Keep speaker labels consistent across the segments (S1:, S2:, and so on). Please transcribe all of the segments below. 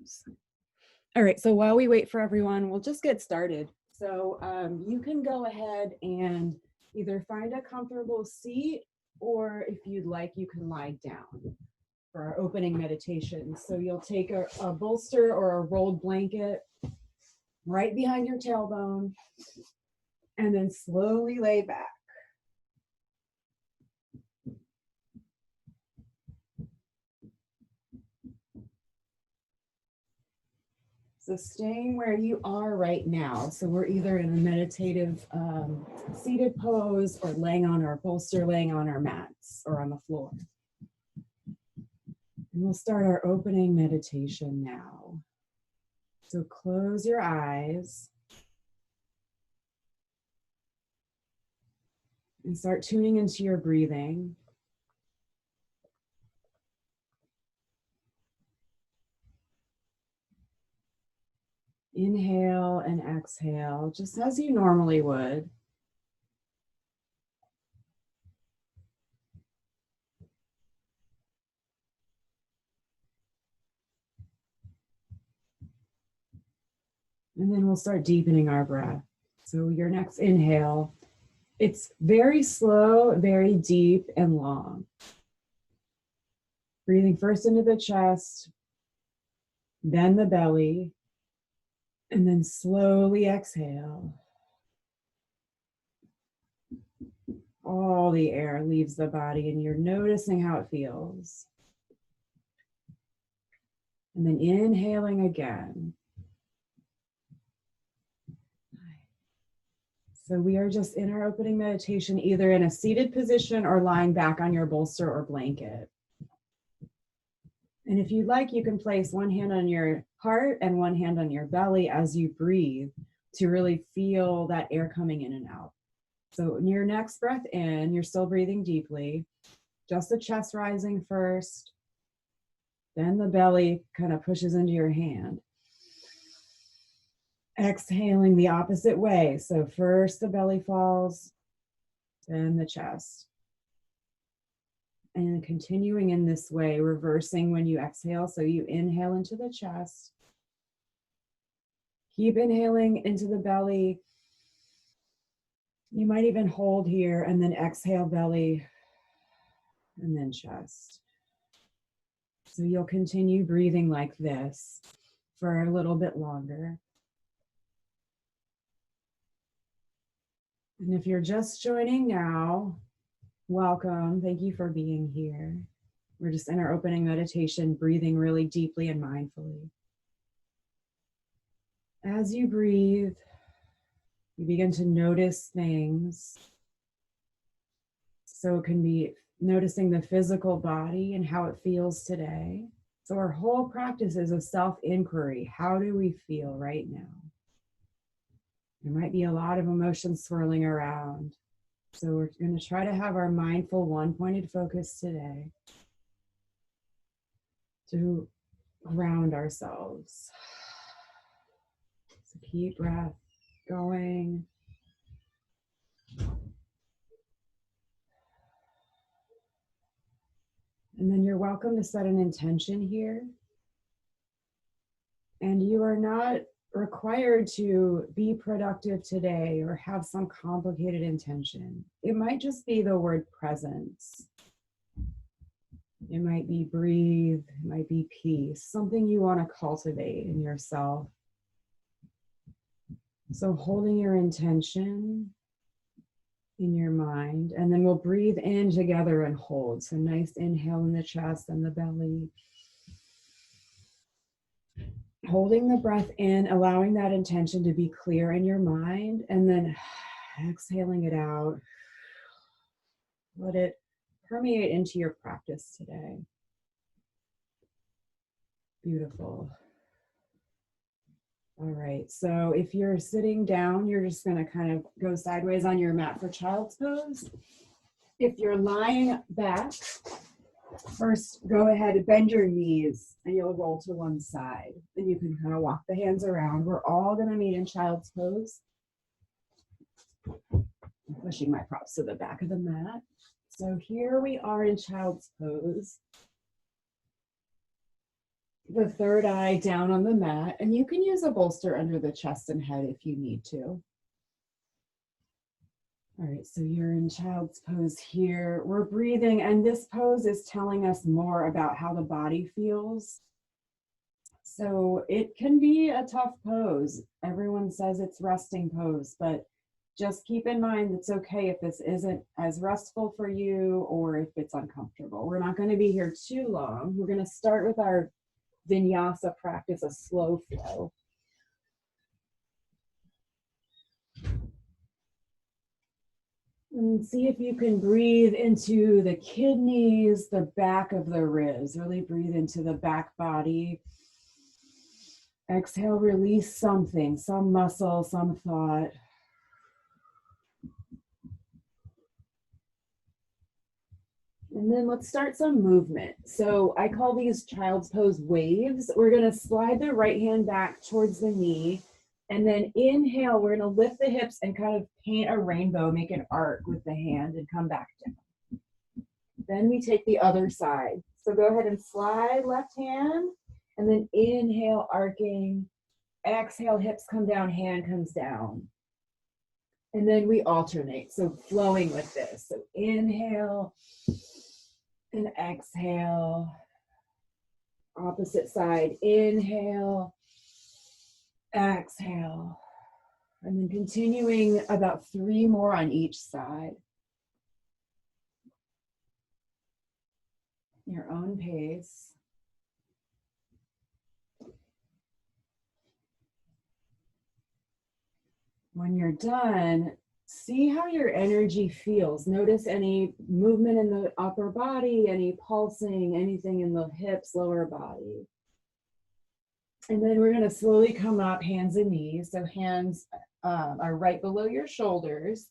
S1: pose. All right, so while we wait for everyone, we'll just get started. So you can go ahead and either find a comfortable seat, or if you'd like, you can lie down for our opening meditation. So you'll take a bolster or a rolled blanket right behind your tailbone, and then slowly lay back. So staying where you are right now. So we're either in a meditative seated pose or laying on our bolster, laying on our mats or on the floor. And we'll start our opening meditation now. So close your eyes and start tuning into your breathing. Inhale and exhale, just as you normally would. And then we'll start deepening our breath. So your next inhale, it's very slow, very deep and long. Breathing first into the chest, then the belly, and then slowly exhale. All the air leaves the body and you're noticing how it feels. And then inhaling again. So we are just in our opening meditation, either in a seated position or lying back on your bolster or blanket. And if you'd like, you can place one hand on your heart and one hand on your belly as you breathe to really feel that air coming in and out. So in your next breath in, you're still breathing deeply, just the chest rising first, then the belly kind of pushes into your hand. Exhaling the opposite way. So first the belly falls, then the chest. And continuing in this way, reversing when you exhale. So you inhale into the chest. Keep inhaling into the belly. You might even hold here and then exhale belly and then chest. So you'll continue breathing like this for a little bit longer. And if you're just joining now, welcome. Thank you for being here. We're just in our opening meditation, breathing really deeply and mindfully. As you breathe, you begin to notice things. So it can be noticing the physical body and how it feels today. So our whole practice is a self-inquiry. How do we feel right now? There might be a lot of emotions swirling around. So we're going to try to have our mindful one-pointed focus today to ground ourselves. So keep breath going. And then you're welcome to set an intention here. And you are not required to be productive today or have some complicated intention. It might just be the word presence. It might be breathe, it might be peace, something you want to cultivate in yourself. So holding your intention in your mind, and then we'll breathe in together and hold. So nice inhale in the chest and the belly. Holding the breath in, allowing that intention to be clear in your mind, and then exhaling it out. Let it permeate into your practice today. Beautiful. All right, so if you're sitting down, you're just going to kind of go sideways on your mat for child's pose. If you're lying back, first go ahead and bend your knees and you'll roll to one side. And you can kind of walk the hands around. We're all going to meet in child's pose. I'm pushing my props to the back of the mat. So here we are in child's pose. the third eye down on the mat, and you can use a bolster under the chest and head if you need to. All right, so you're in child's pose here. We're breathing, and this pose is telling us more about how the body feels. So it can be a tough pose. Everyone says it's resting pose, but just keep in mind it's okay if this isn't as restful for you or if it's uncomfortable. We're not going to be here too long. We're going to start with our Vinyasa practice, a slow flow. And see if you can breathe into the kidneys, the back of the ribs. Really breathe into the back body. Exhale, release something, some muscle, some thought. And then let's start some movement. So I call these child's pose waves. We're going to slide the right hand back towards the knee. And then inhale, we're going to lift the hips and kind of paint a rainbow, make an arc with the hand and come back down. Then we take the other side. So go ahead and slide left hand. And then inhale, arcing. Exhale, hips come down, hand comes down. And then we alternate, so flowing with this. So inhale and exhale. Opposite side, inhale, exhale. And then continuing about 3 more on each side. Your own pace. When you're done, see how your energy feels. Notice any movement in the upper body, any pulsing, anything in the hips, lower body. And then we're going to slowly come up, hands and knees. So hands are right below your shoulders,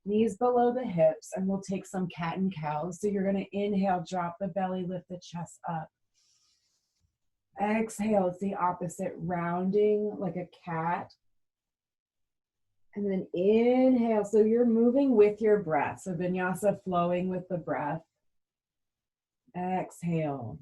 S1: knees below the hips, and we'll take some cat and cow. So you're going to inhale, drop the belly, lift the chest up. Exhale, it's the opposite, rounding like a cat. And then inhale, so you're moving with your breath. So vinyasa flowing with the breath. Exhale.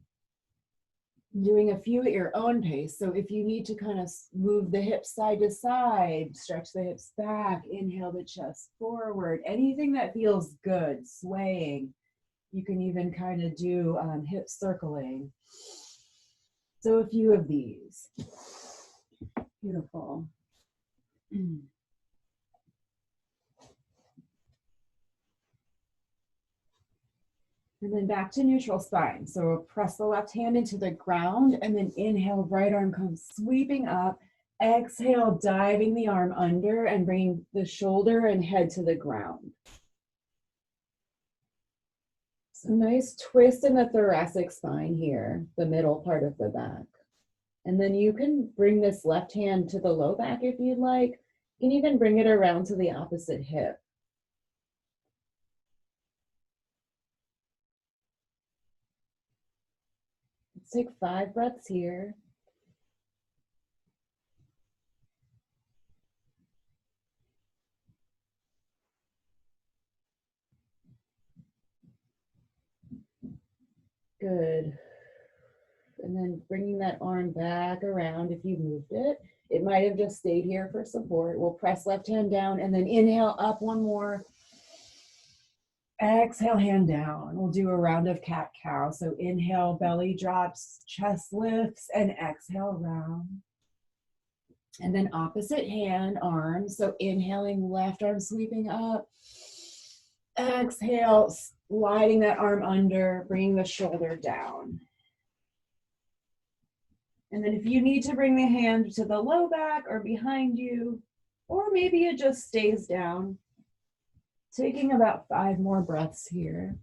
S1: Doing a few at your own pace. So if you need to kind of move the hips side to side, stretch the hips back, inhale the chest forward, anything that feels good, swaying. You can even kind of do hip circling. So a few of these. Beautiful. And then back to neutral spine. So press the left hand into the ground and then inhale, right arm comes sweeping up. Exhale, diving the arm under and bringing the shoulder and head to the ground. So nice twist in the thoracic spine here, the middle part of the back. And then you can bring this left hand to the low back if you'd like. You can even bring it around to the opposite hip. Let's take 5 breaths here. Good. And then bringing that arm back around if you moved it. It might have just stayed here for support. We'll press left hand down and then inhale up 1 more. Exhale, hand down. We'll do a round of cat-cow. So inhale, belly drops, chest lifts, and exhale, round. And then opposite hand, arm. So inhaling, left arm sweeping up. Exhale, sliding that arm under, bringing the shoulder down. And then if you need to bring the hand to the low back or behind you, or maybe it just stays down. Taking about 5 more breaths here.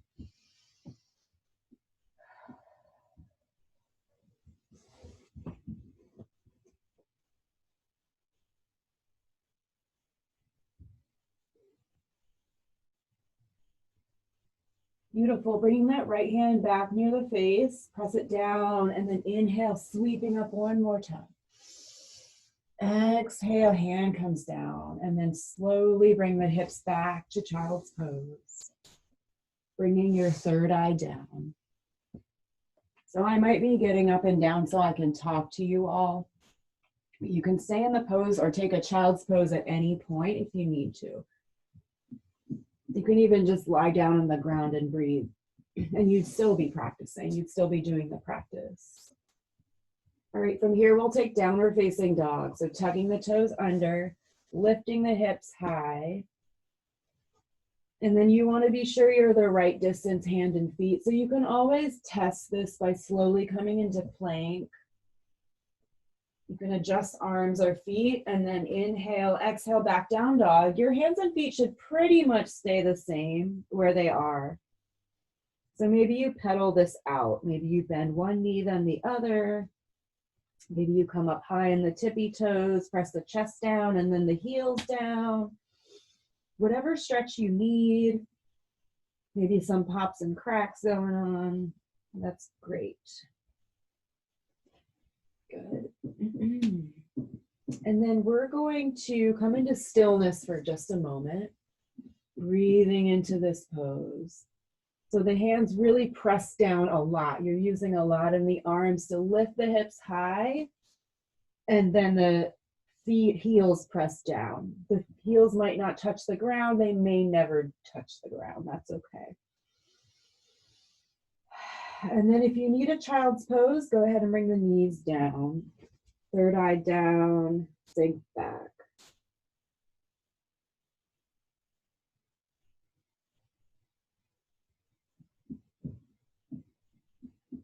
S1: Beautiful. Bringing that right hand back near the face, press it down, and then inhale, sweeping up 1 more time. Exhale, hand comes down, and then slowly bring the hips back to child's pose. Bringing your third eye down. So I might be getting up and down so I can talk to you all. You can stay in the pose or take a child's pose at any point if you need to. You can even just lie down on the ground and breathe, and you'd still be practicing. You'd still be doing the practice. All right, from here, we'll take downward facing dog. So tucking the toes under, lifting the hips high. And then you want to be sure you're the right distance, hand and feet. So you can always test this by slowly coming into plank. You can adjust arms or feet and then inhale, exhale, back down dog. Your hands and feet should pretty much stay the same where they are. So maybe you pedal this out. Maybe you bend one knee, then the other. Maybe you come up high in the tippy toes, press the chest down and then the heels down. Whatever stretch you need. Maybe some pops and cracks going on. That's great. Good. And then we're going to come into stillness for just a moment, breathing into this pose. So the hands really press down a lot. You're using a lot in the arms to lift the hips high, and then the feet, heels press down. The heels might not touch the ground. They may never touch the ground. That's okay. And then if you need a child's pose, go ahead and bring the knees down. Third eye down, sink back.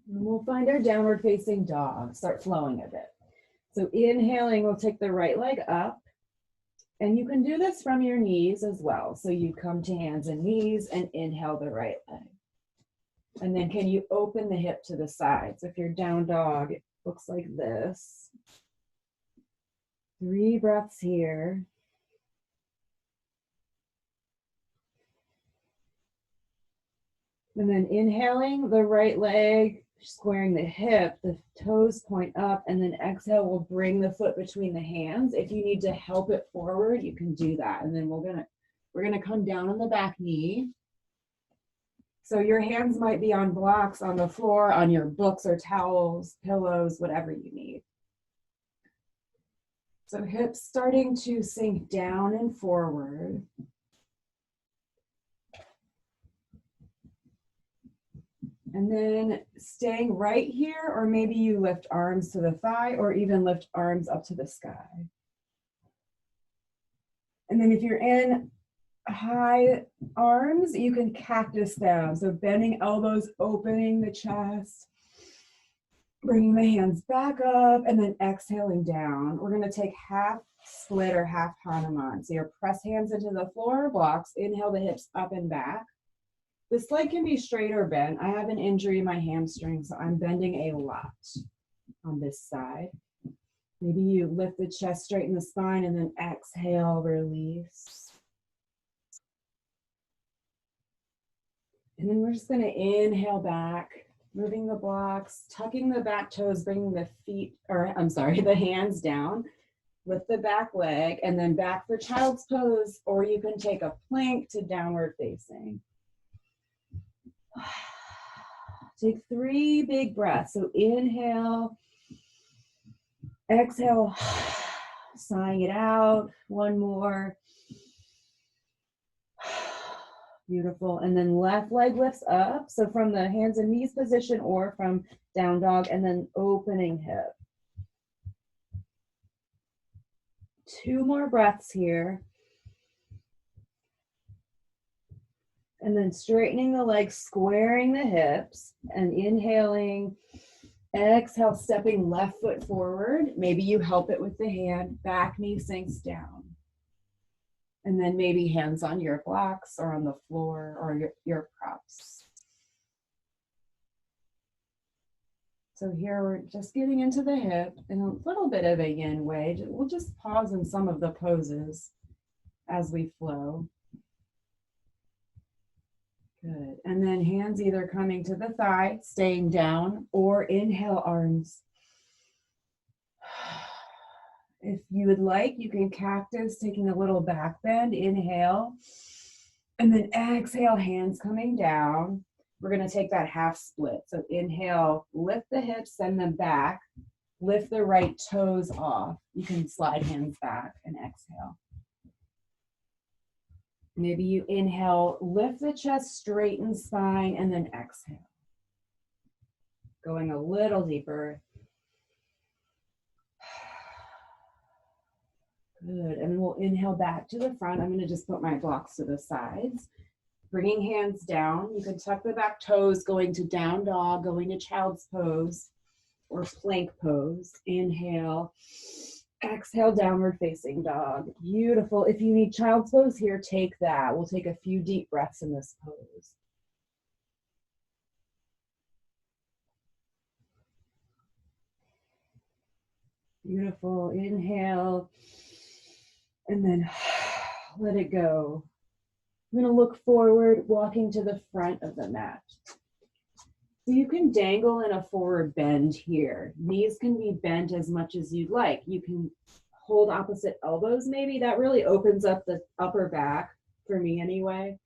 S1: And we'll find our downward facing dog. Start flowing a bit. So inhaling, we'll take the right leg up. And you can do this from your knees as well. So you come to hands and knees and inhale the right leg. And then can you open the hip to the side? So if you're down dog, it looks like this. 3 breaths here. And then inhaling the right leg, squaring the hip, the toes point up, and then exhale, we'll bring the foot between the hands. If you need to help it forward, you can do that. And then we're gonna come down on the back knee. So your hands might be on blocks on the floor, on your books or towels, pillows, whatever you need. So hips starting to sink down and forward. And then staying right here, or maybe you lift arms to the thigh or even lift arms up to the sky. And then if you're in high arms, you can cactus them. So bending elbows, opening the chest, bringing the hands back up, and then exhaling down. We're going to take half split or half Hanuman. So your press hands into the floor blocks, inhale the hips up and back. This leg can be straight or bent. I have an injury in my hamstring, so I'm bending a lot on this side. Maybe you lift the chest, straighten the spine, and then exhale, release. And then we're just going to inhale back, moving the blocks, tucking the back toes, bringing the the hands down. Lift the back leg, and then back for child's pose, or you can take a plank to downward facing. Take 3 big breaths. So inhale, exhale, sighing it out. 1 more. Beautiful. And then left leg lifts up. So from the hands and knees position or from down dog, and then opening hip. 2 more breaths here. And then straightening the legs, squaring the hips, and inhaling, exhale, stepping left foot forward. Maybe you help it with the hand, back knee sinks down. And then maybe hands on your blocks or on the floor or your props. So here we're just getting into the hip in a little bit of a yin way. We'll just pause in some of the poses as we flow. Good. And then hands either coming to the thigh, staying down, or inhale arms. If you would like, you can cactus, taking a little back bend, inhale, and then exhale, hands coming down. we're going to take that half split. So inhale, lift the hips, send them back. Lift the right toes off. You can slide hands back and exhale. Maybe you inhale, lift the chest, straighten spine, and then exhale. Going a little deeper. Good, and we'll inhale back to the front. I'm going to just put my blocks to the sides. Bringing hands down. You can tuck the back toes, going to down dog, going to child's pose or plank pose. Inhale, exhale, downward facing dog. Beautiful. If you need child's pose here, take that. We'll take a few deep breaths in this pose. Beautiful. Inhale, and then let it go. I'm going to look forward, walking to the front of the mat. So you can dangle in a forward bend here. Knees can be bent as much as you'd like. You can hold opposite elbows maybe. That really opens up the upper back, for me anyway.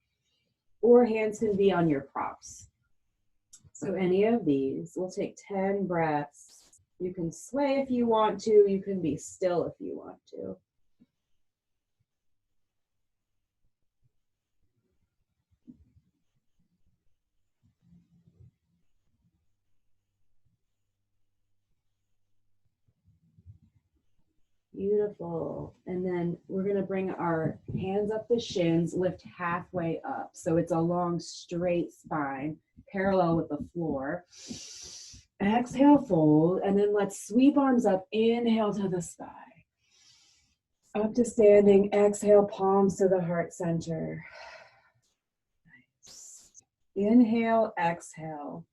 S1: Or hands can be on your props. So any of these. We'll take 10 breaths. You can sway if you want to. You can be still if you want to. Beautiful. And then we're going to bring our hands up the shins, lift halfway up. So it's a long, straight spine, parallel with the floor. Exhale, fold, and then let's sweep arms up. Inhale to the sky. Up to standing. Exhale, palms to the heart center. Nice. Inhale, exhale.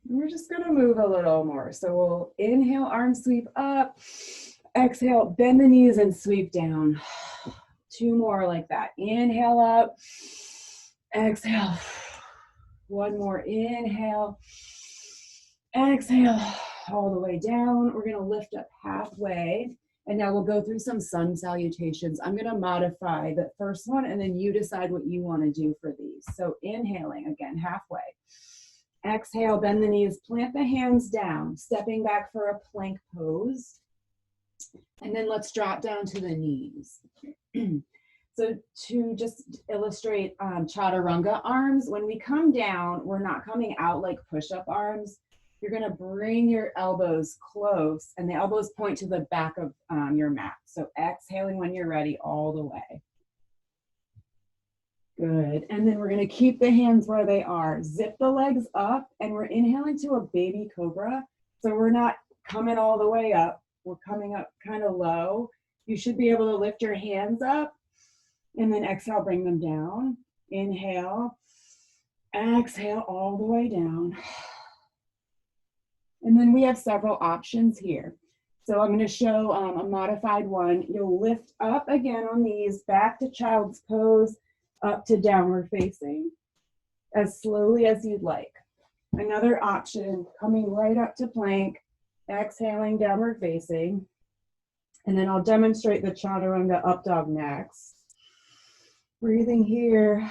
S1: We're just going to move a little more. So we'll inhale, arm sweep up. Exhale, bend the knees and sweep down. 2 more like that. Inhale up. Exhale. 1 more. Inhale. Exhale. All the way down. We're going to lift up halfway. And now we'll go through some sun salutations. I'm going to modify the first one, and then you decide what you want to do for these. So inhaling again, halfway. Exhale, bend the knees, plant the hands down, stepping back for a plank pose. And then let's drop down to the knees. So to just illustrate chaturanga arms, when we come down, we're not coming out like push-up arms. You're going to bring your elbows close, and the elbows point to the back of your mat. So exhaling when you're ready all the way. Good. And then we're going to keep the hands where they are. Zip the legs up, and we're inhaling to a baby cobra. So we're not coming all the way up. We're coming up kind of low. You should be able to lift your hands up, and then exhale, bring them down. Inhale. Exhale all the way down. And then we have several options here. So I'm going to show a modified one. You'll lift up again on these, back to child's pose, up to downward facing, as slowly as you'd like. Another option, coming right up to plank, exhaling, downward facing. And then I'll demonstrate the chaturanga up dog next. Breathing here.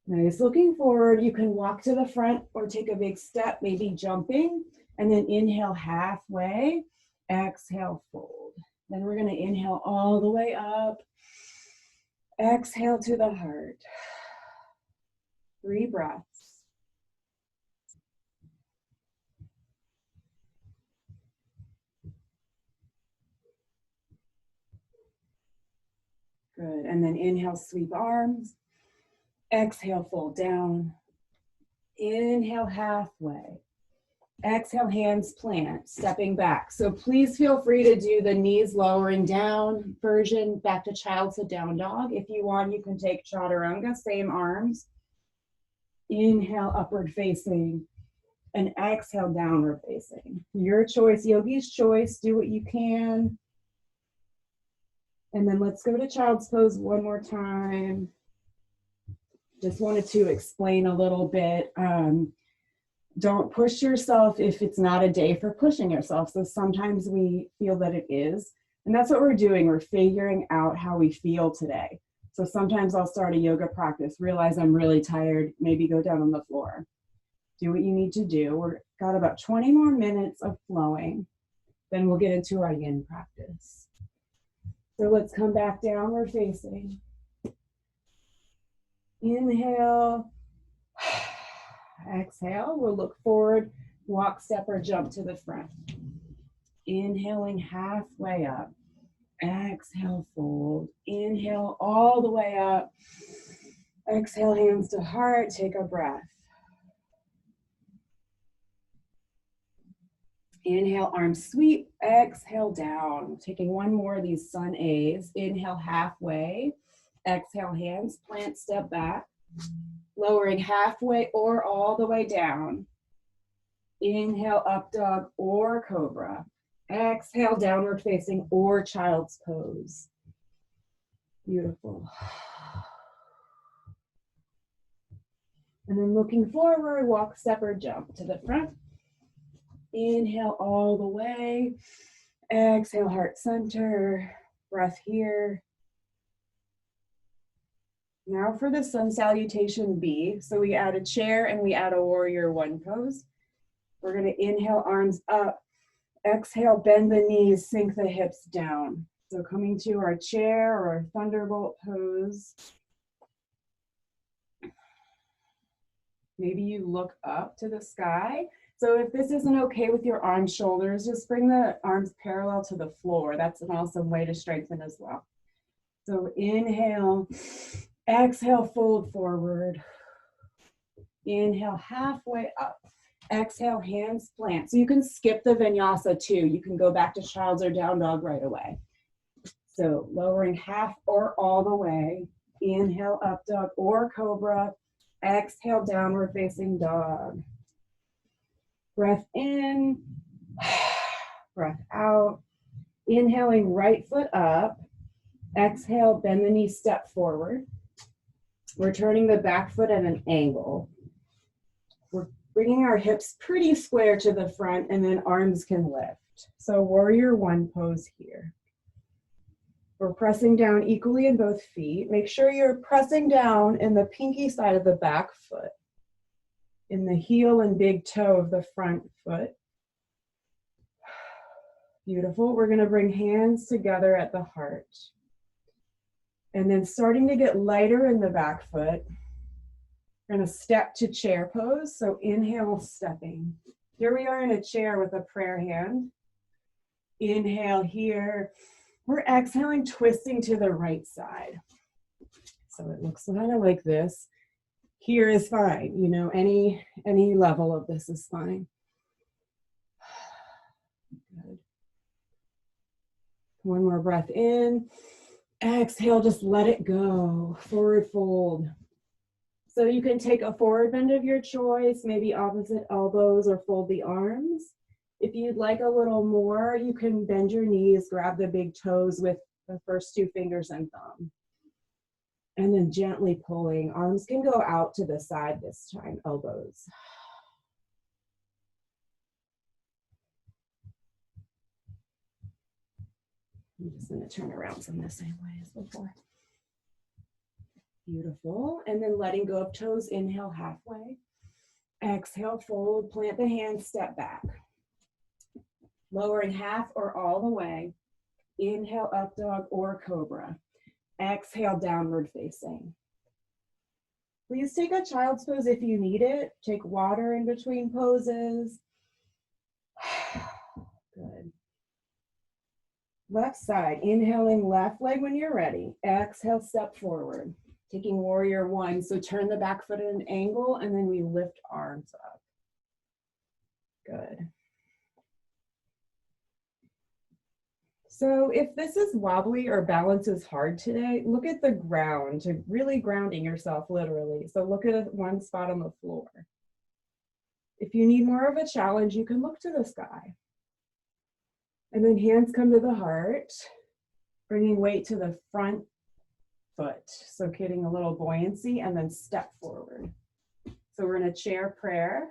S1: Nice. Looking forward, you can walk to the front or take a big step, maybe jumping, and then inhale halfway, exhale, fold. Then we're going to inhale all the way up. Exhale to the heart. 3 breaths. Good. And then inhale, sweep arms. Exhale, fold down. Inhale, halfway. Exhale, hands plant, stepping back. So please feel free to do the knees lowering down version, back to child to down dog. If you want, you can take chaturanga, same arms. Inhale, upward facing, and exhale, downward facing. Your choice, yogi's choice, do what you can. And then let's go to child's pose one more time. Just wanted to explain a little bit. Don't push yourself if it's not a day for pushing yourself. So sometimes we feel that it is. And that's what we're doing. We're figuring out how we feel today. So sometimes I'll start a yoga practice, realize I'm really tired, maybe go down on the floor. Do what you need to do. We've got about 20 more minutes of flowing. Then we'll get into our yin practice. So let's come back downward facing. Inhale. Exhale. We'll look forward, walk, step, or jump to the front. Inhaling halfway up. Exhale, fold. Inhale all the way up. Exhale, hands to heart. Take a breath. Inhale, arms sweep. Exhale, down. Taking one more of these sun A's. Inhale, halfway. Exhale, hands plant, step back. Lowering halfway or all the way down. Inhale, up dog or cobra. Exhale, downward facing or child's pose. Beautiful. And then looking forward, walk, step, or jump to the front. Inhale all the way. Exhale, heart center. Breath here. Now for the sun salutation B. So we add a chair and we add a warrior one pose. We're going to inhale, arms up. Exhale, bend the knees, sink the hips down. So coming to our chair or our thunderbolt pose. Maybe you look up to the sky. So if this isn't okay with your arms, shoulders, just bring the arms parallel to the floor. That's an awesome way to strengthen as well. So inhale, exhale, fold forward. Inhale, halfway up. Exhale, hands plant. So you can skip the vinyasa too. You can go back to child's or down dog right away. So lowering half or all the way. Inhale, up dog or cobra. Exhale, downward facing dog. Breath in, breath out. Inhaling, right foot up. Exhale, bend the knee, step forward. We're turning the back foot at an angle. We're bringing our hips pretty square to the front, and then arms can lift. So warrior one pose here. We're pressing down equally in both feet. Make sure you're pressing down in the pinky side of the back foot, in the heel and big toe of the front foot. Beautiful. We're going to bring hands together at the heart. And then starting to get lighter in the back foot, we're going to step to chair pose. So inhale, stepping. Here we are in a chair with a prayer hand. Inhale here. We're exhaling, twisting to the right side. So it looks kind of like this. Here is fine. You know, any level of this is fine. Good. One more breath in. Exhale, just let it go. Forward fold. So you can take a forward bend of your choice, maybe opposite elbows or fold the arms. If you'd like a little more, you can bend your knees, grab the big toes with the first two fingers and thumb. And then gently pulling. Arms can go out to the side this time, elbows. I'm just going to turn around from the same way as before. Beautiful. And then letting go of toes, inhale halfway. Exhale, fold, plant the hands, step back. Lowering half or all the way. Inhale, up dog or cobra. Exhale, downward facing. Please take a child's pose if you need it. Take water in between poses. Good. Left side, inhaling left leg when you're ready. Exhale, step forward. Taking warrior one. So turn the back foot at an angle and then we lift arms up. Good. So if this is wobbly or balance is hard today, look at the ground, to really grounding yourself literally. So look at one spot on the floor. If you need more of a challenge, you can look to the sky. And then hands come to the heart, bringing weight to the front foot. So getting a little buoyancy and then step forward. So we're in a chair prayer.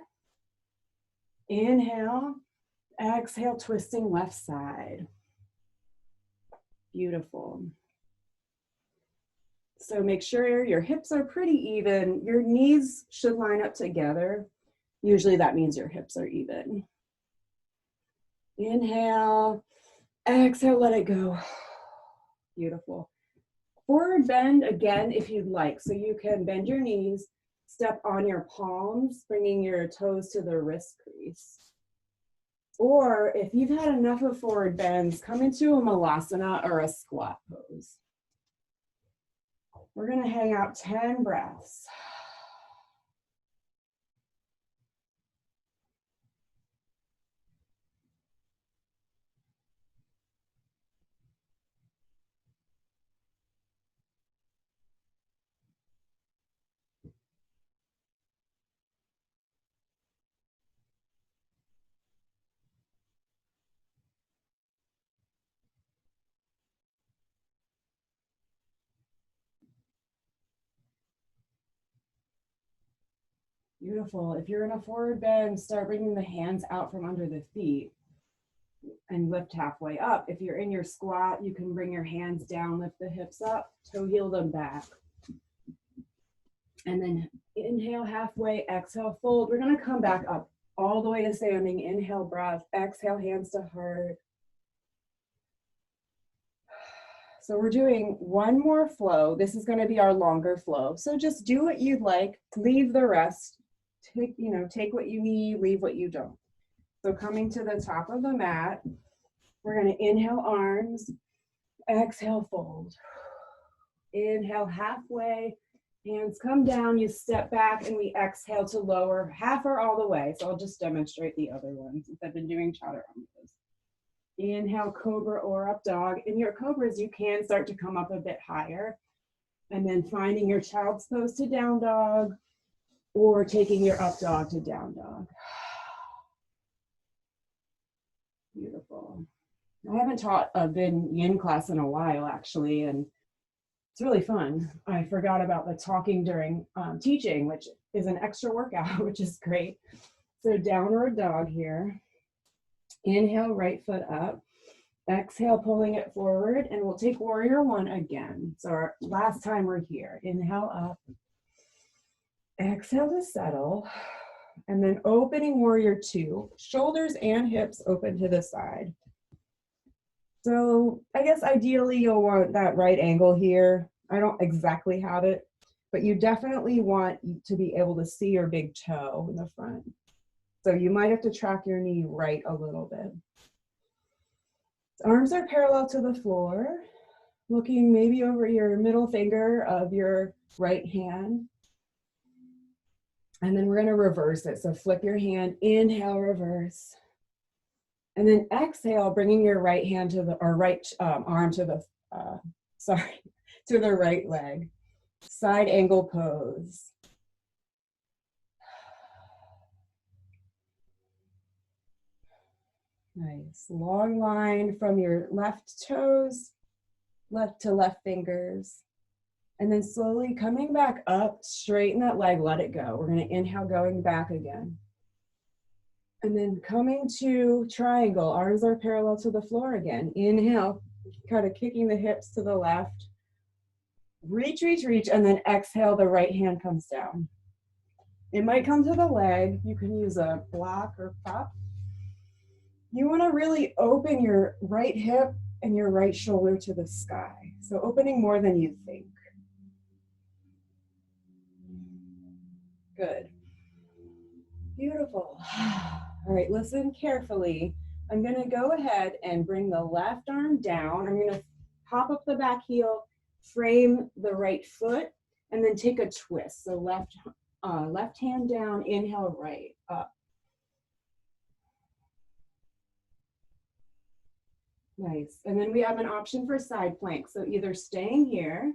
S1: Inhale, exhale, twisting left side. Beautiful. So make sure your hips are pretty even. Your knees should line up together. Usually that means your hips are even. Inhale, exhale, let it go. Beautiful. Forward bend again if you'd like. So you can bend your knees, step on your palms, bringing your toes to the wrist crease. Or if you've had enough of forward bends, come into a malasana or a squat pose. We're going to hang out 10 breaths. Beautiful. If you're in a forward bend, start bringing the hands out from under the feet and lift halfway up. If you're in your squat, you can bring your hands down, lift the hips up, toe heel them back. And then inhale halfway, exhale, fold. We're going to come back up all the way to standing. Inhale, breath, exhale, hands to heart. So we're doing one more flow. This is going to be our longer flow. So just do what you'd like, leave the rest. Take what you need, leave what you don't. So coming to the top of the mat, we're going to inhale arms, exhale, fold. Inhale halfway, hands come down, you step back, and we exhale to lower half or all the way. So I'll just demonstrate the other ones since I've been doing chaturanga. Inhale, cobra or up dog. In your cobras, you can start to come up a bit higher. And then finding your child's pose to down dog or taking your up dog to down dog. Beautiful. I haven't taught a yin class in a while, actually, and it's really fun. I forgot about the talking during teaching, which is an extra workout, which is great. So downward dog here. Inhale, right foot up. Exhale, pulling it forward, and we'll take warrior one again. So our last time we're here. Inhale up. Exhale to settle. And then opening warrior two. Shoulders and hips open to the side. So I guess ideally you'll want that right angle here. I don't exactly have it, but you definitely want to be able to see your big toe in the front. So you might have to track your knee right a little bit. Arms are parallel to the floor, looking maybe over your middle finger of your right hand. And then we're going to reverse it. So flip your hand, inhale, reverse. And then exhale, bringing your right hand to the, or right arm to the, to the right leg. Side angle pose. Nice. Long line from your left toes, left to left fingers. And then slowly coming back up, straighten that leg, let it go. We're going to inhale, going back again. And then coming to triangle, arms are parallel to the floor again. Inhale, kind of kicking the hips to the left. Reach, reach, reach, and then exhale, the right hand comes down. It might come to the leg. You can use a block or prop. You want to really open your right hip and your right shoulder to the sky. So opening more than you think. Good. Beautiful. All right, listen carefully. I'm going to go ahead and bring the left arm down. I'm going to pop up the back heel, frame the right foot, and then take a twist. So left hand down, inhale, right, up. Nice. And then we have an option for side plank. So either staying here,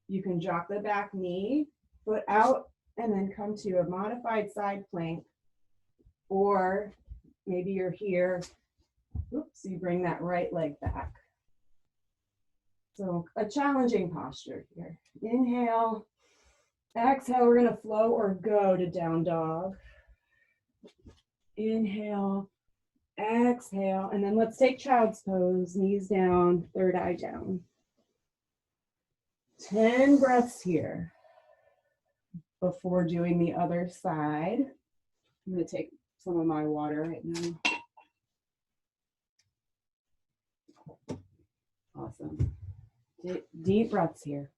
S1: you can drop the back knee, foot out, and then come to a modified side plank. Or maybe you're here, oops, you bring that right leg back. So a challenging posture here. Inhale, exhale, we're gonna flow or go to down dog. Inhale, Exhale, and then let's take child's pose, knees down, third eye down. 10 breaths here before doing the other side. I'm going to take some of my water right now. Awesome. Deep breaths here.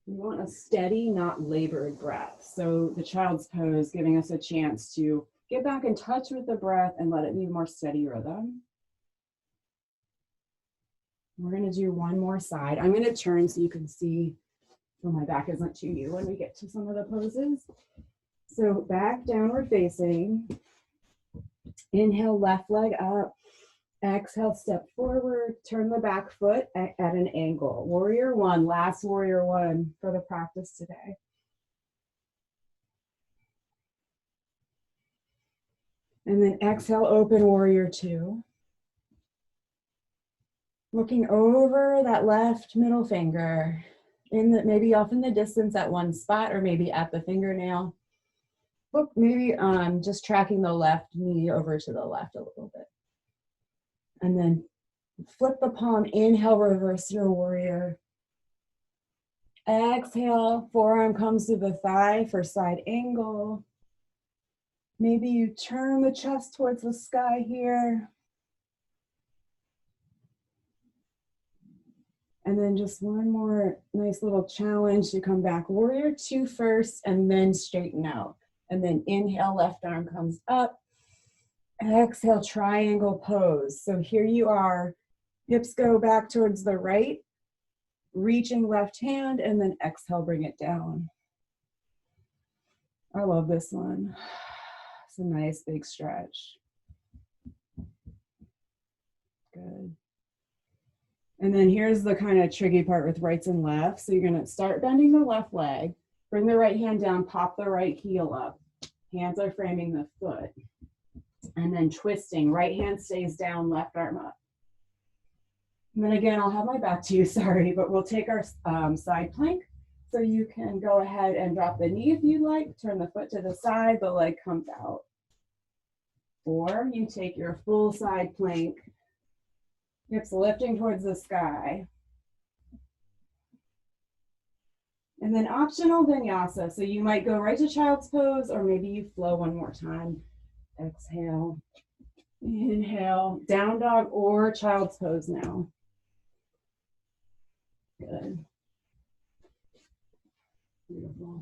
S1: We want a steady, not labored breath. So the child's pose giving us a chance to get back in touch with the breath and let it be a more steady rhythm. We're going to do one more side. I'm going to turn so you can see, so my back isn't to you when we get to some of the poses. So back downward facing. Inhale, left leg up. Exhale, step forward. Turn the back foot at an angle. Warrior one, last warrior one for the practice today. And then exhale, open warrior two. Looking over that left middle finger, maybe off in the distance at one spot or maybe at the fingernail. Look, maybe just tracking the left knee over to the left a little bit. And then flip the palm, inhale, reverse your warrior. Exhale, forearm comes to the thigh for side angle. Maybe you turn the chest towards the sky here. And then just one more nice little challenge to come back. Warrior two first and then straighten out. And then inhale, left arm comes up. Exhale, triangle pose. So here you are. Hips go back towards the right. Reaching left hand and then exhale, bring it down. I love this one. It's a nice big stretch. Good. And then here's the kind of tricky part with rights and lefts. So you're going to start bending the left leg, bring the right hand down, pop the right heel up. Hands are framing the foot. And then twisting, right hand stays down, left arm up. And then again, I'll have my back to you, sorry, but we'll take our side plank. So you can go ahead and drop the knee if you like, turn the foot to the side, the leg comes out. Or you take your full side plank, hips lifting towards the sky. And then optional vinyasa. So you might go right to child's pose, or maybe you flow one more time. Exhale, inhale, down dog or child's pose now. Good. Beautiful.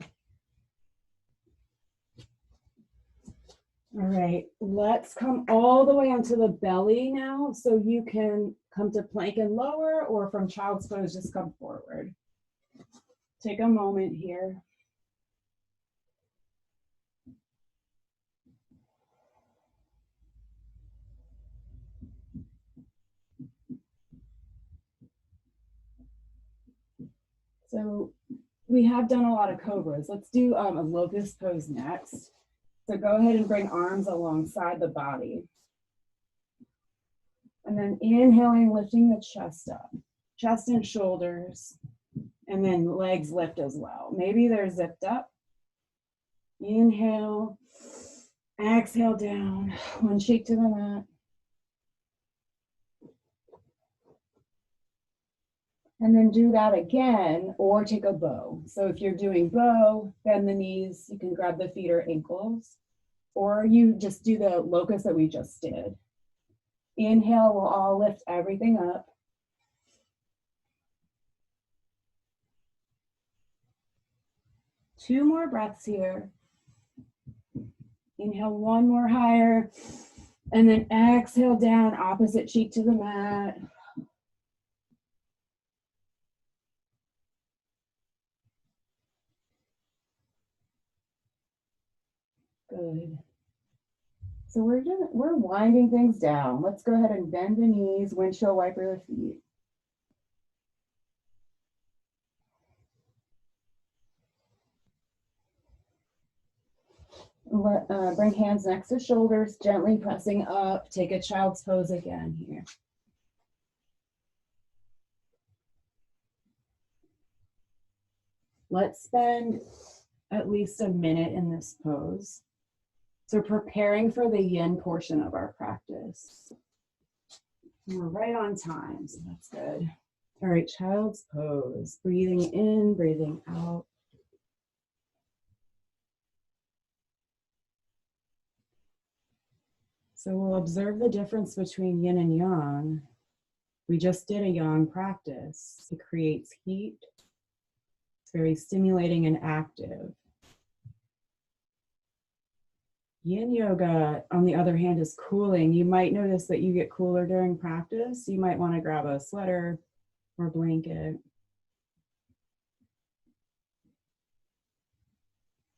S1: All right, let's come all the way onto the belly now. So you can come to plank and lower, or from child's pose, just come forward. Take a moment here. So we have done a lot of cobras. Let's do a locust pose next. So go ahead and bring arms alongside the body. And then inhaling, lifting the chest up, chest and shoulders, and then legs lift as well. Maybe they're zipped up. Inhale, exhale down, one cheek to the mat. And then do that again, or take a bow. So if you're doing bow, bend the knees, you can grab the feet or ankles, or you just do the locust that we just did. Inhale, we'll all lift everything up. Two more breaths here. Inhale, one more higher, and then exhale down, opposite cheek to the mat. Good. So we're winding things down. Let's go ahead and bend the knees, windshield wiper the feet. Bring hands next to shoulders, gently pressing up. Take a child's pose again here. let's spend at least a minute in this pose. So preparing for the yin portion of our practice. We're right on time, so that's good. All right, child's pose. Breathing in, breathing out. So we'll observe the difference between yin and yang. We just did a yang practice. It creates heat. It's very stimulating and active. Yin yoga, on the other hand, is cooling. You might notice that you get cooler during practice. You might want to grab a sweater or blanket.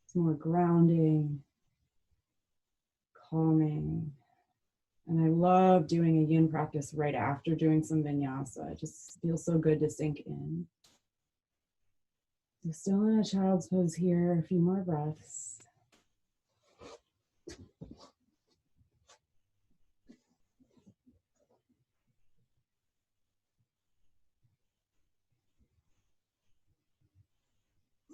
S1: It's more grounding, calming. And I love doing a yin practice right after doing some vinyasa. It just feels so good to sink in. So still in a child's pose here, a few more breaths.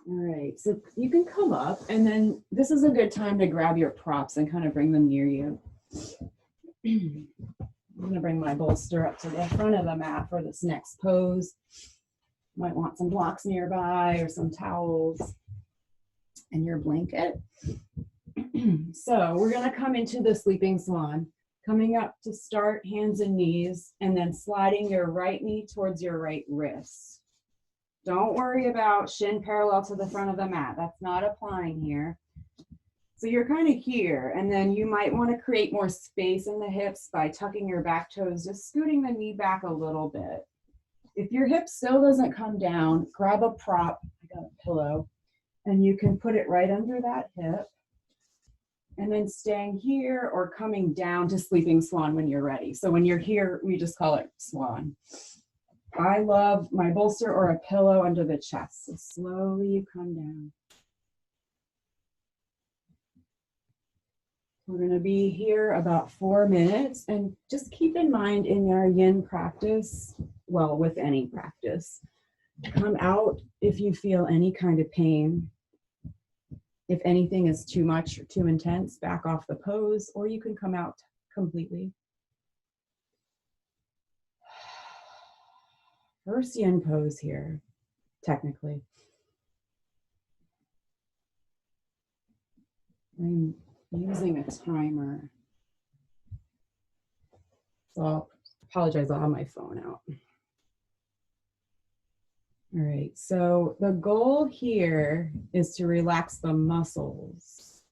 S1: All right, so you can come up, and then this is a good time to grab your props and kind of bring them near you. I'm gonna bring my bolster up to the front of the mat for this next pose. Might want some blocks nearby or some towels and your blanket. So we're gonna come into the sleeping swan, coming up to start, hands and knees, and then sliding your right knee towards your right wrist. Don't worry about shin parallel to the front of the mat. That's not applying here. So you're kind of here, and then you might want to create more space in the hips by tucking your back toes, just scooting the knee back a little bit. If your hip still doesn't come down, grab a prop, I got a pillow, and you can put it right under that hip. And then staying here or coming down to sleeping swan when you're ready. So when you're here, we just call it swan. I love my bolster or a pillow under the chest. So slowly you come down. We're going to be here about 4 minutes, and just keep in mind in our yin practice, well, with any practice, come out if you feel any kind of pain. If anything is too much or too intense, back off the pose, or you can come out completely. First yin pose here, technically. I'm using a timer. So I'll apologize, I'll have my phone out. All right, so the goal here is to relax the muscles.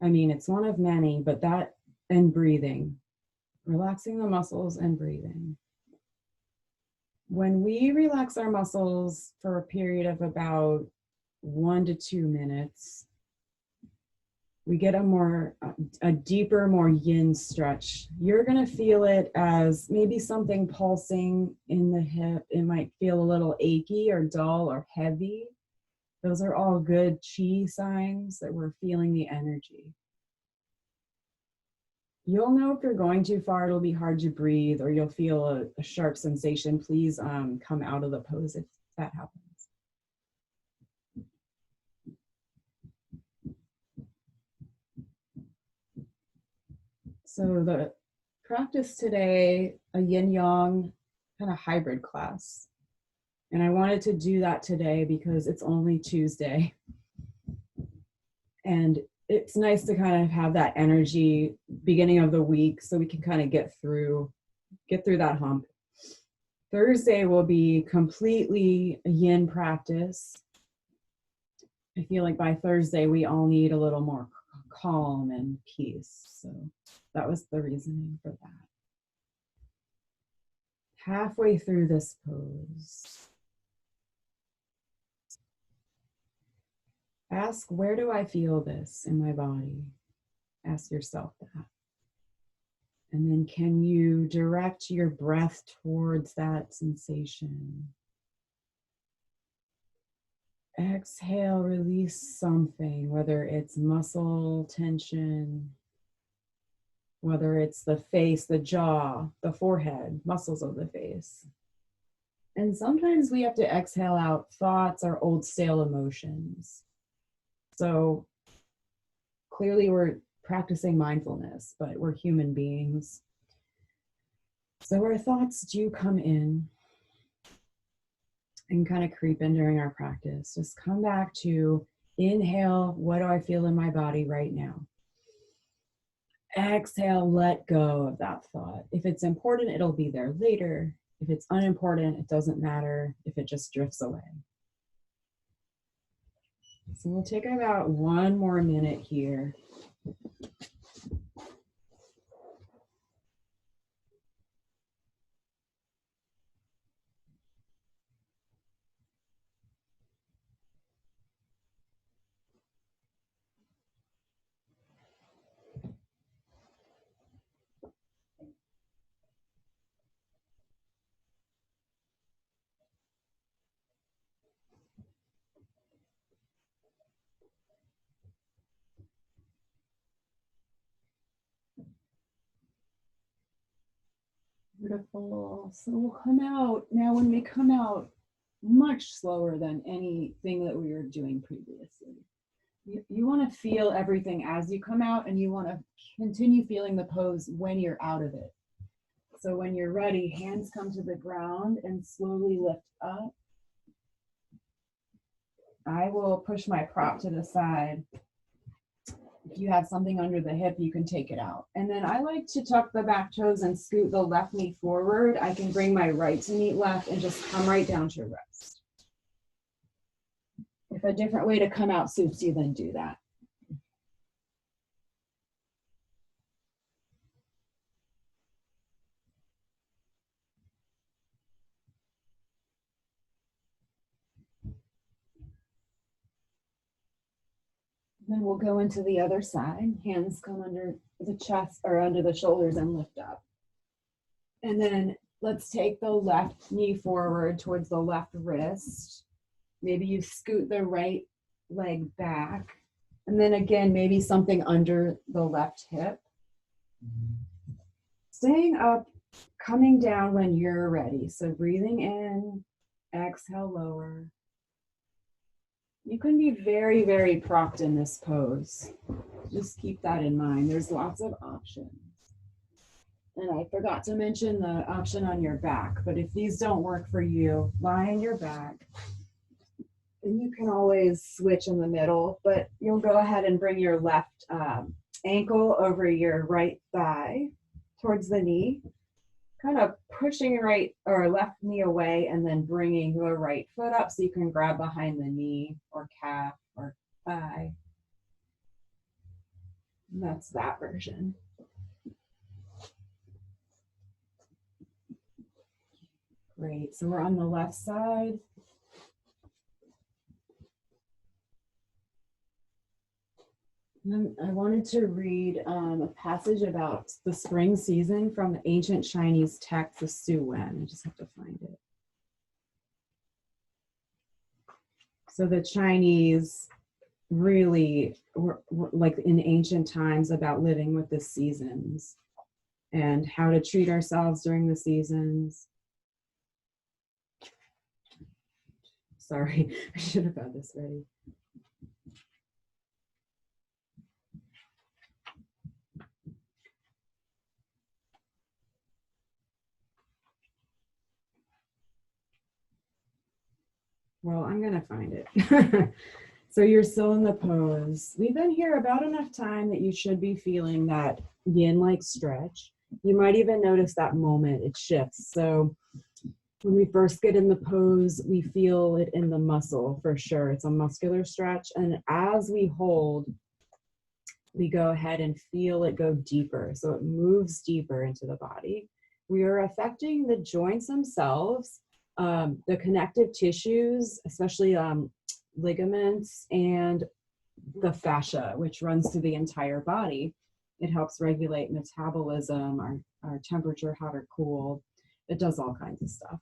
S1: I mean, it's one of many, but that and breathing. Relaxing the muscles and breathing. When we relax our muscles for a period of about 1 to 2 minutes, we get a deeper, more yin stretch. You're gonna feel it as maybe something pulsing in the hip. It might feel a little achy or dull or heavy. Those are all good chi signs that we're feeling the energy. You'll know if you're going too far, it'll be hard to breathe, or you'll feel a sharp sensation. Please come out of the pose if that happens. So the practice today, a yin yang kind of hybrid class. And I wanted to do that today because it's only Tuesday. And it's nice to kind of have that energy beginning of the week so we can kind of get through that hump. Thursday will be completely a yin practice. I feel like by Thursday, we all need a little more calm and peace. So that was the reasoning for that. Halfway through this pose, ask, where do I feel this in my body? Ask yourself that. And then can you direct your breath towards that sensation? Exhale, release something, whether it's muscle tension, whether it's the face, the jaw, the forehead, muscles of the face. And sometimes we have to exhale out thoughts or old stale emotions. So clearly we're practicing mindfulness, but we're human beings. So our thoughts do come in and kind of creep in during our practice. Just come back to inhale, what do I feel in my body right now? Exhale, let go of that thought. If it's important, it'll be there later. If it's unimportant, it doesn't matter if it just drifts away. So we'll take about 1 more minute here. Beautiful. So we'll come out. Now when we come out, much slower than anything that we were doing previously. You want to feel everything as you come out, and you want to continue feeling the pose when you're out of it. So when you're ready, hands come to the ground and slowly lift up. I will push my prop to the side. If you have something under the hip, you can take it out. And then I like to tuck the back toes and scoot the left knee forward. I can bring my right to meet left and just come right down to rest. If a different way to come out suits you, then do that. Then we'll go into the other side. Hands come under the chest or under the shoulders and lift up. And then let's take the left knee forward towards the left wrist. Maybe you scoot the right leg back. And then again, maybe something under the left hip. Staying up, coming down when you're ready. So breathing in, exhale, lower. You can be very, very propped in this pose. Just keep that in mind. There's lots of options. And I forgot to mention the option on your back, but if these don't work for you, lie on your back. And you can always switch in the middle, but you'll go ahead and bring your left ankle over your right thigh towards the knee, kind of pushing right or left knee away and then bringing the right foot up so you can grab behind the knee or calf or thigh. And that's that version. Great. So we're on the left side. And I wanted to read a passage about the spring season from the ancient Chinese text, the Su Wen. I just have to find it. So the Chinese really were like in ancient times about living with the seasons and how to treat ourselves during the seasons. Sorry, I should have had this ready. Well, I'm going to find it. So you're still in the pose. We've been here about enough time that you should be feeling that yin-like stretch. You might even notice that moment it shifts. So when we first get in the pose, we feel it in the muscle for sure. It's a muscular stretch. And as we hold, we go ahead and feel it go deeper. So it moves deeper into the body. We are affecting the joints themselves, the connective tissues, especially ligaments, and the fascia, which runs through the entire body. It helps regulate metabolism, our temperature, hot or cool. It does all kinds of stuff.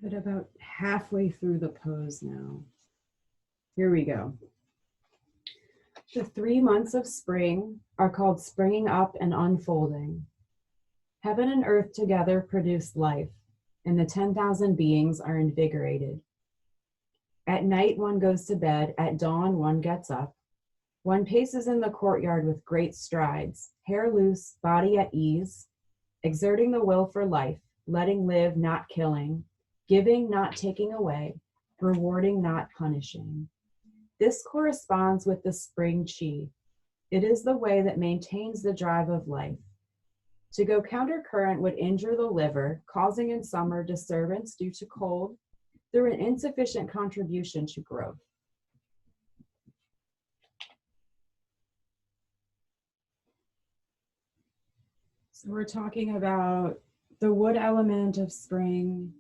S1: Good, about halfway through the pose now. Here we go. The 3 months of spring are called springing up and unfolding. Heaven and earth together produce life, and the 10,000 beings are invigorated. At night, one goes to bed. At dawn, one gets up. One paces in the courtyard with great strides, hair loose, body at ease, exerting the will for life, letting live, not killing, giving, not taking away, rewarding, not punishing. This corresponds with the spring chi. It is the way that maintains the drive of life. To go countercurrent would injure the liver, causing in summer disturbance due to cold through an insufficient contribution to growth. So we're talking about the wood element of spring.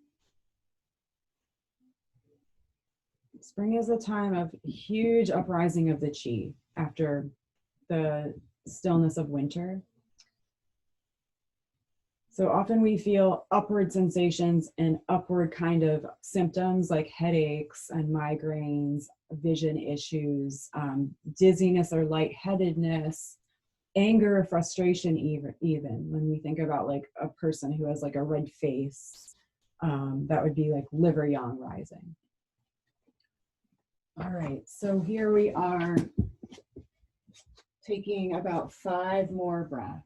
S1: Spring is a time of huge uprising of the chi after the stillness of winter. So often we feel upward sensations and upward kind of symptoms like headaches and migraines, vision issues, dizziness or lightheadedness, anger, frustration, even when we think about like a person who has like a red face, that would be like liver yang rising. All right, so here we are taking about 5 more breaths.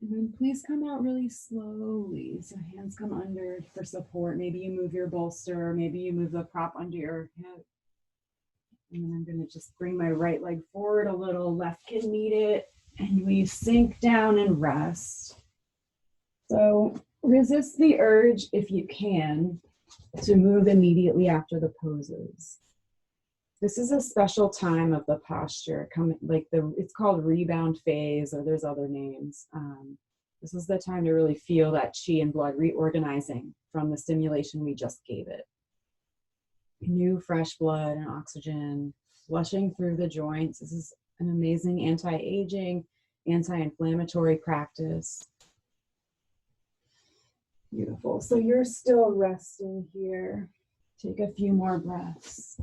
S1: And then please come out really slowly. So hands come under for support. Maybe you move your bolster, maybe you move the prop under your head. And then I'm going to just bring my right leg forward a little, left can meet it, and we sink down and rest. So resist the urge, if you can, to move immediately after the poses. This is a special time of the posture, it's called rebound phase, or there's other names. This is the time to really feel that chi and blood reorganizing from the stimulation we just gave it. New fresh blood and oxygen flushing through the joints. This is an amazing anti-aging, anti-inflammatory practice. Beautiful. So you're still resting here. Take a few more breaths.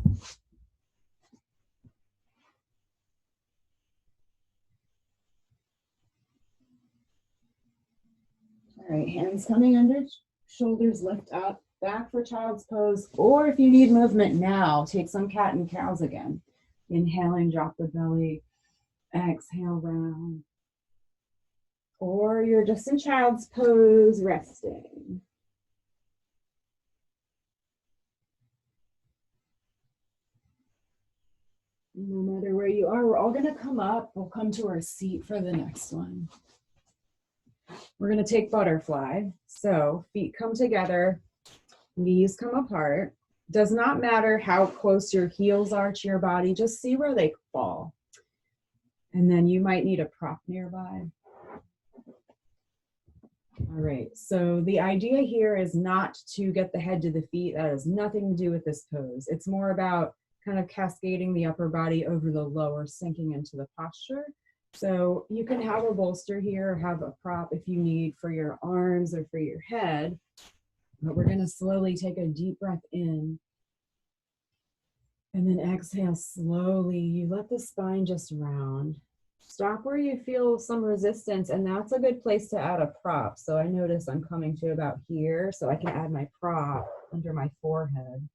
S1: All right, hands coming under, shoulders lift up. Back for child's pose, or if you need movement now, take some cat and cows again. Inhaling, drop the belly, exhale, round. Or you're just in child's pose, resting. No matter where you are, we're all gonna come up. We'll come to our seat for the next one. We're gonna take butterfly. So feet come together, knees come apart. Does not matter how close your heels are to your body, just see where they fall. And then you might need a prop nearby. All right, so the idea here is not to get the head to the feet. That has nothing to do with this pose. It's more about kind of cascading the upper body over the lower, sinking into the posture. So you can have a bolster here, or have a prop if you need for your arms or for your head. But we're going to slowly take a deep breath in. And then exhale slowly. You let the spine just round. Stop where you feel some resistance, and that's a good place to add a prop. So I notice I'm coming to about here, so I can add my prop under my forehead.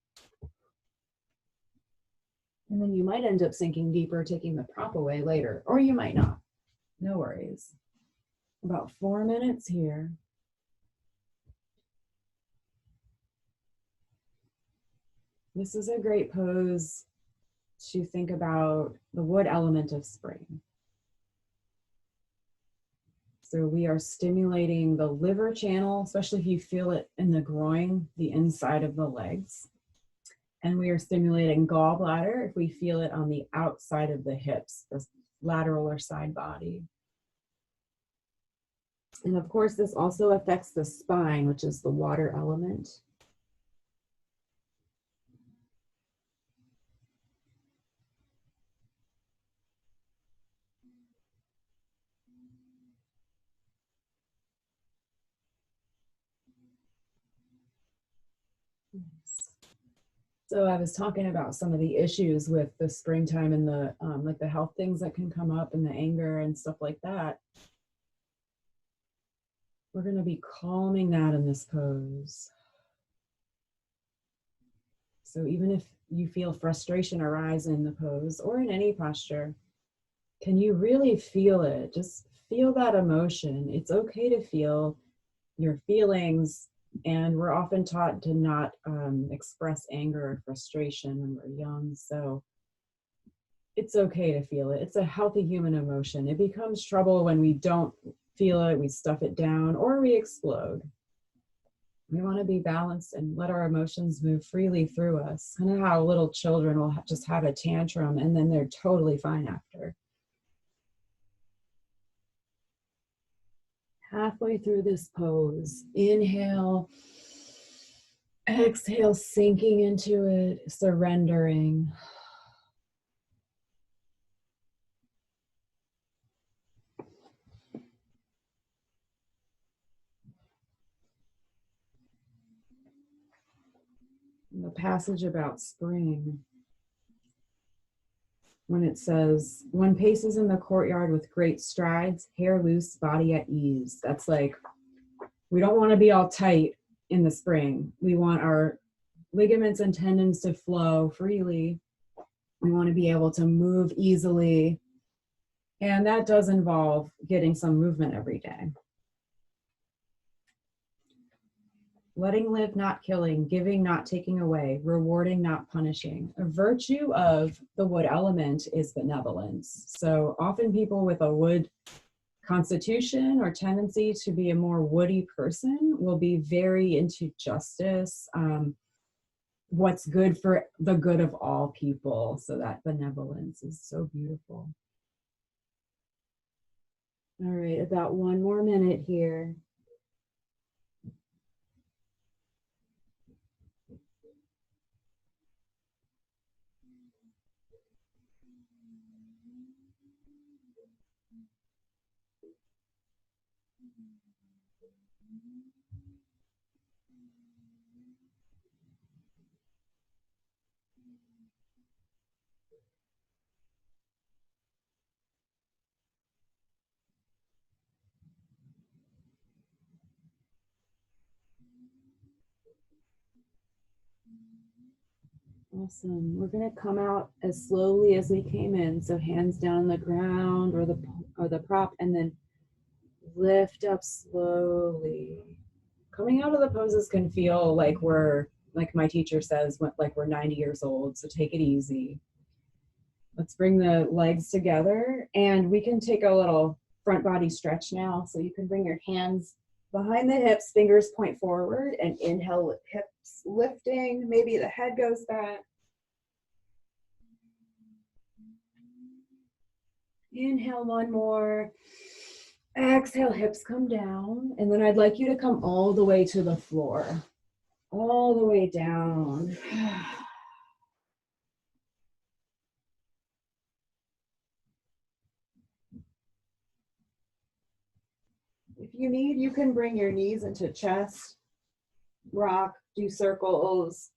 S1: And then you might end up sinking deeper, taking the prop away later, or you might not. No worries. About 4 minutes here. This is a great pose to think about the wood element of spring. So we are stimulating the liver channel, especially if you feel it in the groin, the inside of the legs. And we are stimulating gallbladder if we feel it on the outside of the hips, the lateral or side body. And of course, this also affects the spine, which is the water element. Nice. So I was talking about some of the issues with the springtime and the like the health things that can come up and the anger and stuff like that. We're going to be calming that in this pose. So even if you feel frustration arise in the pose or in any posture, can you really feel it? Just feel that emotion. It's okay to feel your feelings. And we're often taught to not express anger or frustration when we're young. So it's okay to feel it. It's a healthy human emotion. It becomes trouble when we don't feel it, we stuff it down, or we explode. We want to be balanced and let our emotions move freely through us. Kind of how little children will just have a tantrum and then they're totally fine after. Halfway through this pose, inhale, exhale, sinking into it, surrendering. The passage about spring, when it says, one paces in the courtyard with great strides, hair loose, body at ease. That's like, we don't want to be all tight in the spring. We want our ligaments and tendons to flow freely. We want to be able to move easily. And that does involve getting some movement every day. Letting live, not killing, giving, not taking away, rewarding, not punishing. A virtue of the wood element is benevolence. So often people with a wood constitution or tendency to be a more woody person will be very into justice, what's good for the good of all people. So that benevolence is so beautiful. All right, about one more minute here. Awesome. We're going to come out as slowly as we came in. So hands down on the ground or the prop, and then lift up slowly. Coming out of the poses can feel like we're, like my teacher says, like we're 90 years old. So take it easy. Let's bring the legs together, and we can take a little front body stretch now. So you can bring your hands behind the hips, fingers point forward, and inhale, hips lifting. Maybe the head goes back. Inhale, one more. Exhale, hips come down. And then I'd like you to come all the way to the floor. All the way down. If you need, you can bring your knees into chest, rock, do circles,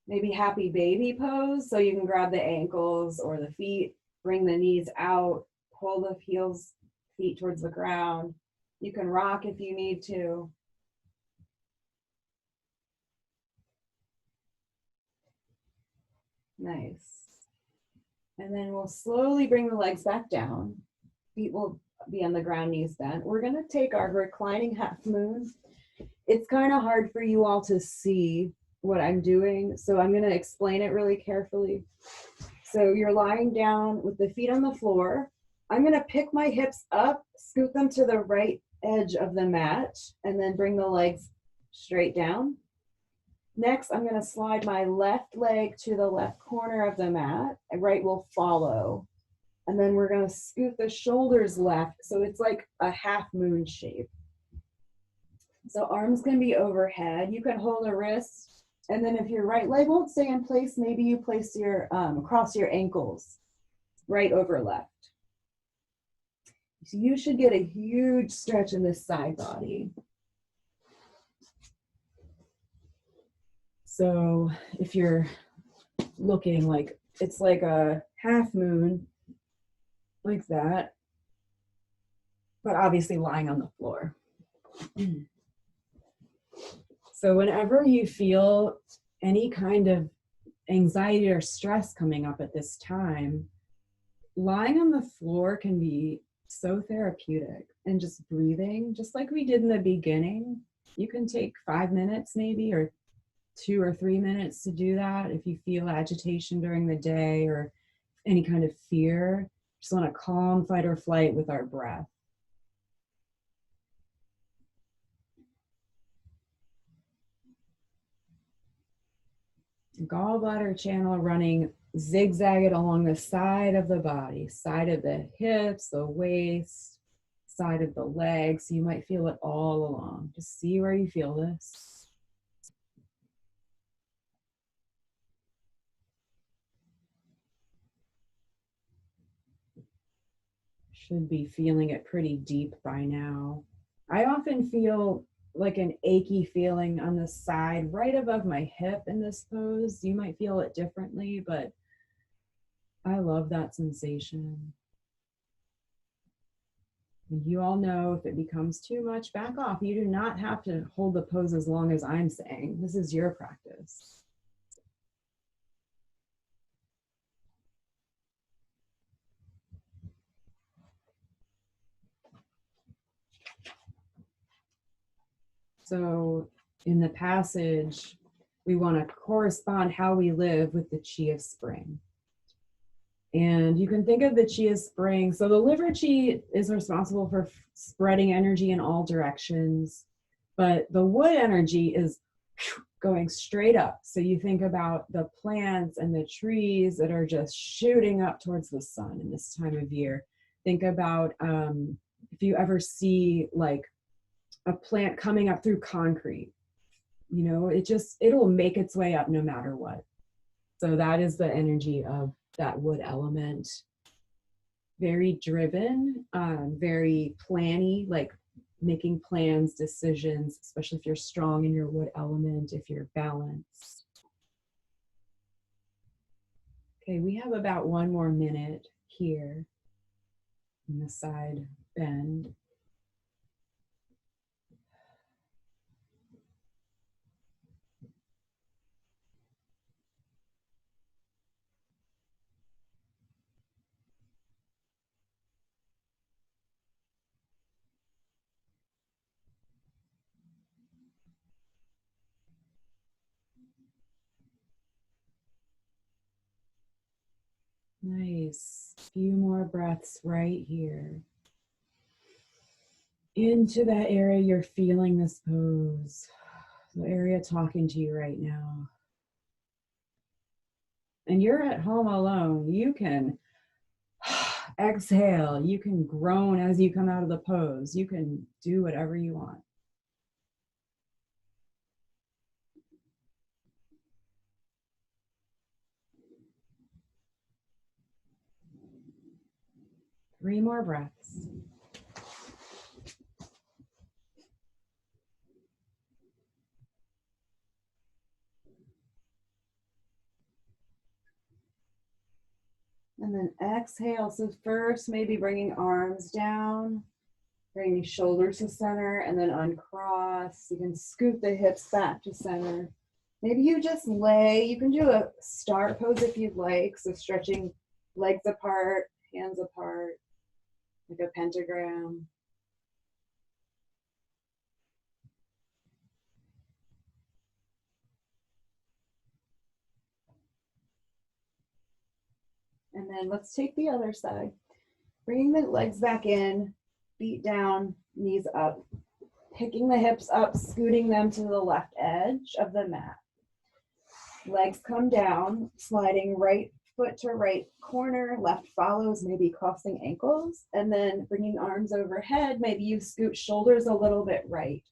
S1: maybe happy baby pose. So you can grab the ankles or the feet, bring the knees out, pull the feet towards the ground. You can rock if you need to. Nice. And then we'll slowly bring the legs back down. Feet will be on the ground, knees bent. We're going to take our reclining half moon. It's kind of hard for you all to see what I'm doing, so I'm going to explain it really carefully. So you're lying down with the feet on the floor. I'm going to pick my hips up, scoot them to the right edge of the mat, and then bring the legs straight down. Next, I'm going to slide my left leg to the left corner of the mat, and right will follow. And then we're going to scoot the shoulders left, so it's like a half moon shape. So arms can be overhead. You can hold a wrist, and then if your right leg won't stay in place, maybe you place your cross your ankles, right over left. So you should get a huge stretch in this side body. So if you're looking like it's like a half moon, like that, but obviously lying on the floor. So whenever you feel any kind of anxiety or stress coming up at this time, lying on the floor can be so therapeutic, and just breathing, just like we did in the beginning. You can take 5 minutes maybe, or 2 or 3 minutes to do that if you feel agitation during the day or any kind of fear. Just want to calm fight or flight with our breath. Gallbladder channel running zigzagged along the side of the body, side of the hips, the waist, side of the legs. You might feel it all along. Just see where you feel this. Should be feeling it pretty deep by now. I often feel like an achy feeling on the side right above my hip in this pose. You might feel it differently, but I love that sensation. And you all know if it becomes too much, back off. You do not have to hold the pose as long as I'm saying. This is your practice. So in the passage, we want to correspond how we live with the chi of spring. And you can think of the chi as spring. So the liver chi is responsible for spreading energy in all directions, but the wood energy is going straight up. So you think about the plants and the trees that are just shooting up towards the sun in this time of year. Think about if you ever see like a plant coming up through concrete, you know, it'll make its way up no matter what. So that is the energy of that wood element. Very driven, very planny, like making plans, decisions, especially if you're strong in your wood element, if you're balanced. Okay, we have about 1 more minute here in the side bend. Nice. Few more breaths right here. Into that area you're feeling this pose. The area talking to you right now. And you're at home alone. You can exhale. You can groan as you come out of the pose. You can do whatever you want. Three more breaths. And then exhale. So first, maybe bringing arms down, bringing shoulders to center, and then uncross. You can scoot the hips back to center. Maybe you just lay. You can do a star pose if you'd like. So stretching legs apart, hands apart, like a pentagram. And then let's take the other side. Bringing the legs back in, feet down, knees up, picking the hips up, scooting them to the left edge of the mat. Legs come down, sliding right foot to right corner, left follows, maybe crossing ankles, and then bringing arms overhead, maybe you scoot shoulders a little bit right.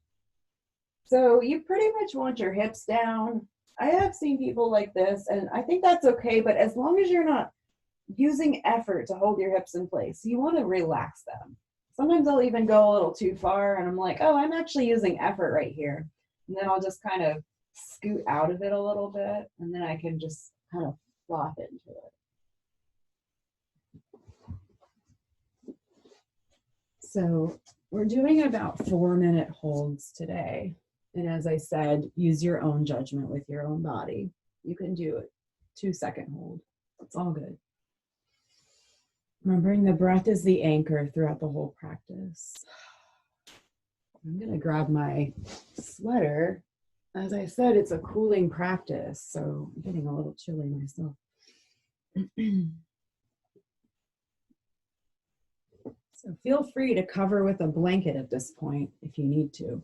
S1: So you pretty much want your hips down. I have seen people like this, and I think that's okay, but as long as you're not using effort to hold your hips in place, you want to relax them. Sometimes I'll even go a little too far, and I'm like, oh, I'm actually using effort right here. And then I'll just kind of scoot out of it a little bit, and then I can just kind of flop into it. So we're doing about 4-minute holds today. And as I said, use your own judgment with your own body. You can do it 2-second hold. It's all good. Remembering the breath is the anchor throughout the whole practice. I'm going to grab my sweater. As I said, it's a cooling practice, so I'm getting a little chilly myself. So feel free to cover with a blanket at this point if you need to.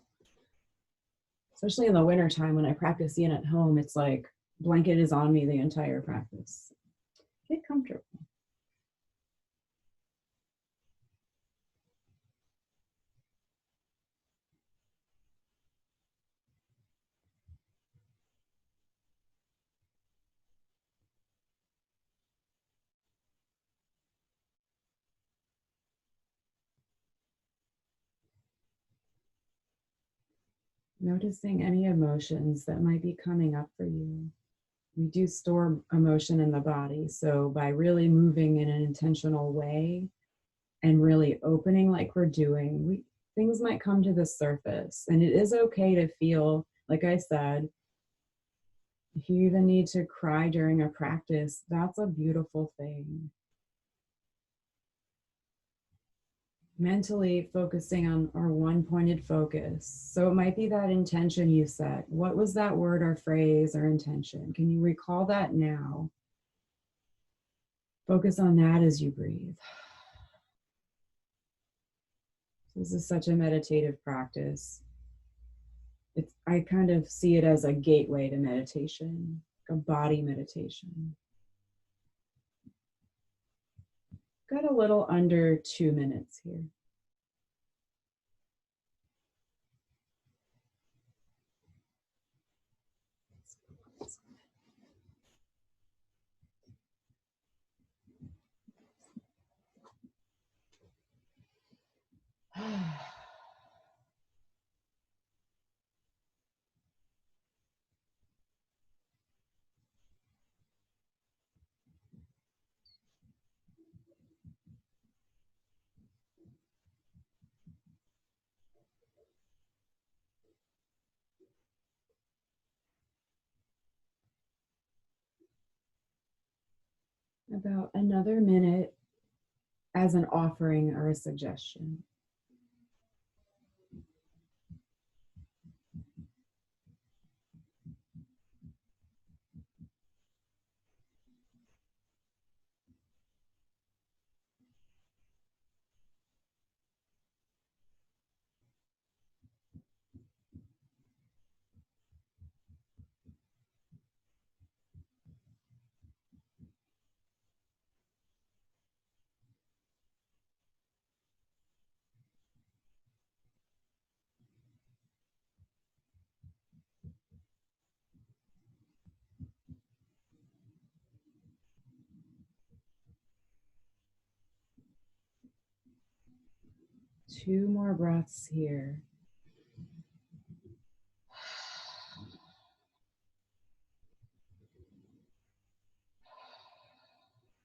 S1: Especially in the wintertime when I practice yin at home, it's like blanket is on me the entire practice. Get comfortable. Noticing any emotions that might be coming up for you. We do store emotion in the body, so by really moving in an intentional way and really opening like we're doing, things might come to the surface. And it is okay to feel, like I said, if you even need to cry during a practice, that's a beautiful thing. Mentally focusing on our one pointed focus. So it might be that intention you set. What was that word or phrase or intention? Can you recall that now? Focus on that as you breathe. This is such a meditative practice. I kind of see it as a gateway to meditation, a body meditation. Got a little under 2 minutes here. About another minute as an offering or a suggestion. Two more breaths here.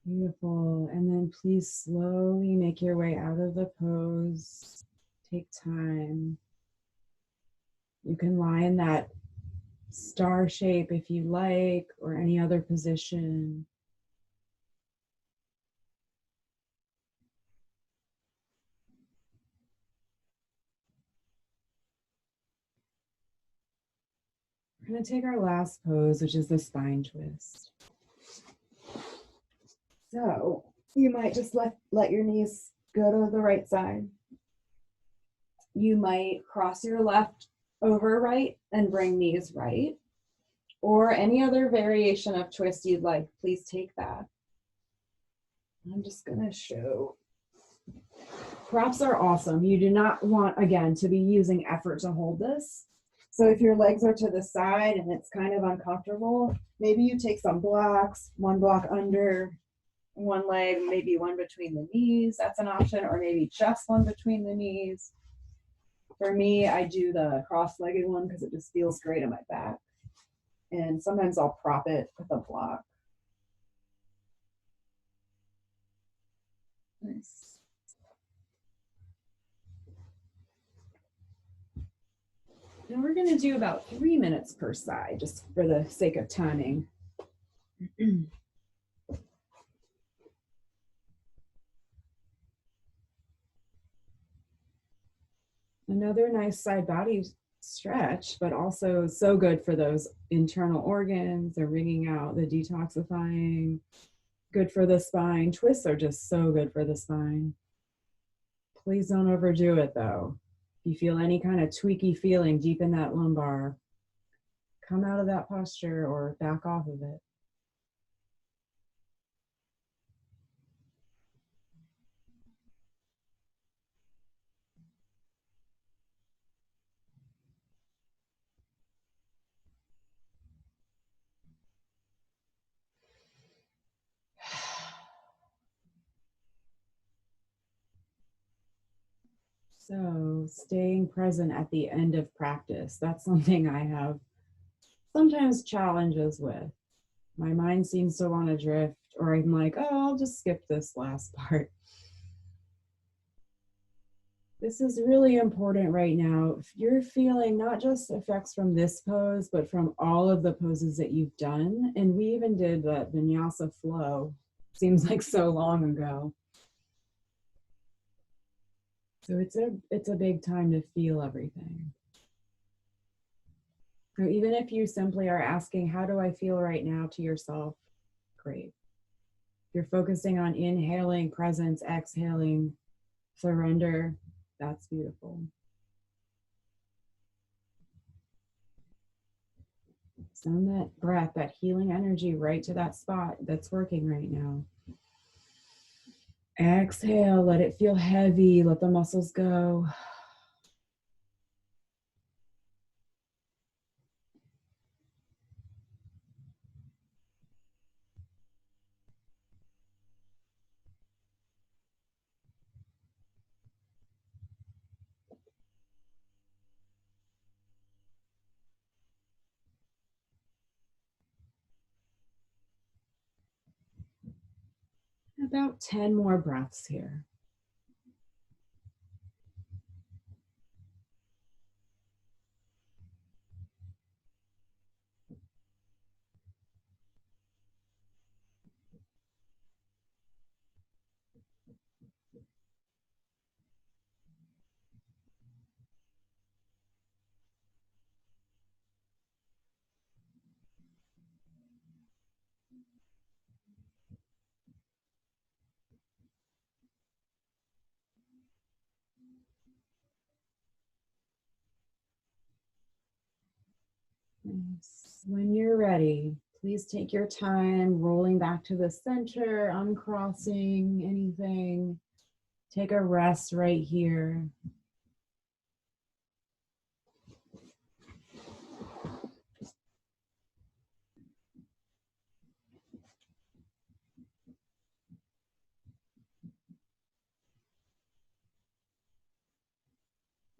S1: Beautiful. And then please slowly make your way out of the pose. Take time. You can lie in that star shape if you like, or any other position. We're going to take our last pose, which is the spine twist. So you might just let your knees go to the right side. You might cross your left over right and bring knees right, or any other variation of twist you'd like. Please take that. I'm just going to show. Props are awesome. You do not want, again, to be using effort to hold this. So if your legs are to the side and it's kind of uncomfortable, maybe you take some blocks, one block under one leg, maybe one between the knees. That's an option, or maybe just one between the knees. For me, I do the cross-legged one because it just feels great on my back. And sometimes I'll prop it with a block. Nice. And we're going to do about 3 minutes per side, just for the sake of timing. Another nice side body stretch, but also so good for those internal organs. They're wringing out, the detoxifying, good for the spine. Twists are just so good for the spine. Please don't overdo it though. If you feel any kind of tweaky feeling deep in that lumbar, come out of that posture or back off of it. So staying present at the end of practice, that's something I have sometimes challenges with. My mind seems to want to drift, or I'm like, oh, I'll just skip this last part. This is really important right now. If you're feeling not just effects from this pose, but from all of the poses that you've done, and we even did the Vinyasa flow, seems like so long ago. So it's a big time to feel everything. So even if you simply are asking, how do I feel right now to yourself? Great. If you're focusing on inhaling presence, exhaling surrender, that's beautiful. Send that breath, that healing energy right to that spot that's working right now. Exhale, let it feel heavy, let the muscles go. About 10 more breaths here. Nice. When you're ready, please take your time rolling back to the center, uncrossing anything. Take a rest right here.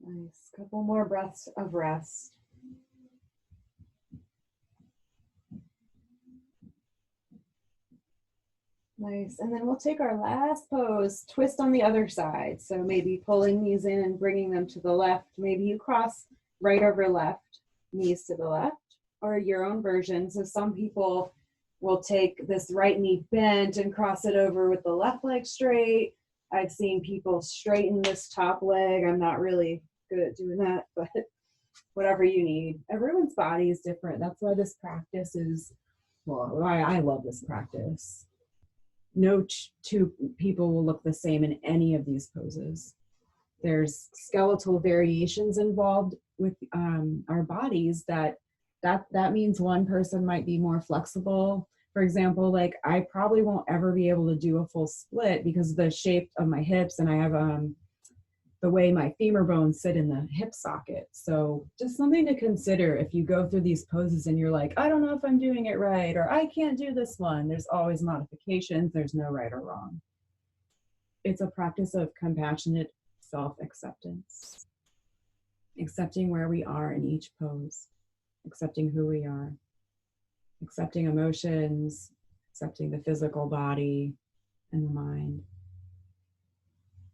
S1: Nice. Couple more breaths of rest. Nice. And then we'll take our last pose, twist on the other side. So maybe pulling knees in and bringing them to the left. Maybe you cross right over left, knees to the left, or your own version. So some people will take this right knee bent and cross it over with the left leg straight. I've seen people straighten this top leg. I'm not really good at doing that, but whatever you need. Everyone's body is different. That's why this practice is, well, why I love this practice. No two people will look the same in any of these poses. There's skeletal variations involved with our bodies that means one person might be more flexible. For example, like I probably won't ever be able to do a full split because of the shape of my hips, and I have the way my femur bones sit in the hip socket. So just something to consider if you go through these poses and you're like, I don't know if I'm doing it right, or I can't do this one. There's always modifications. There's no right or wrong. It's a practice of compassionate self-acceptance, accepting where we are in each pose, accepting who we are. accepting emotions, accepting the physical body and the mind.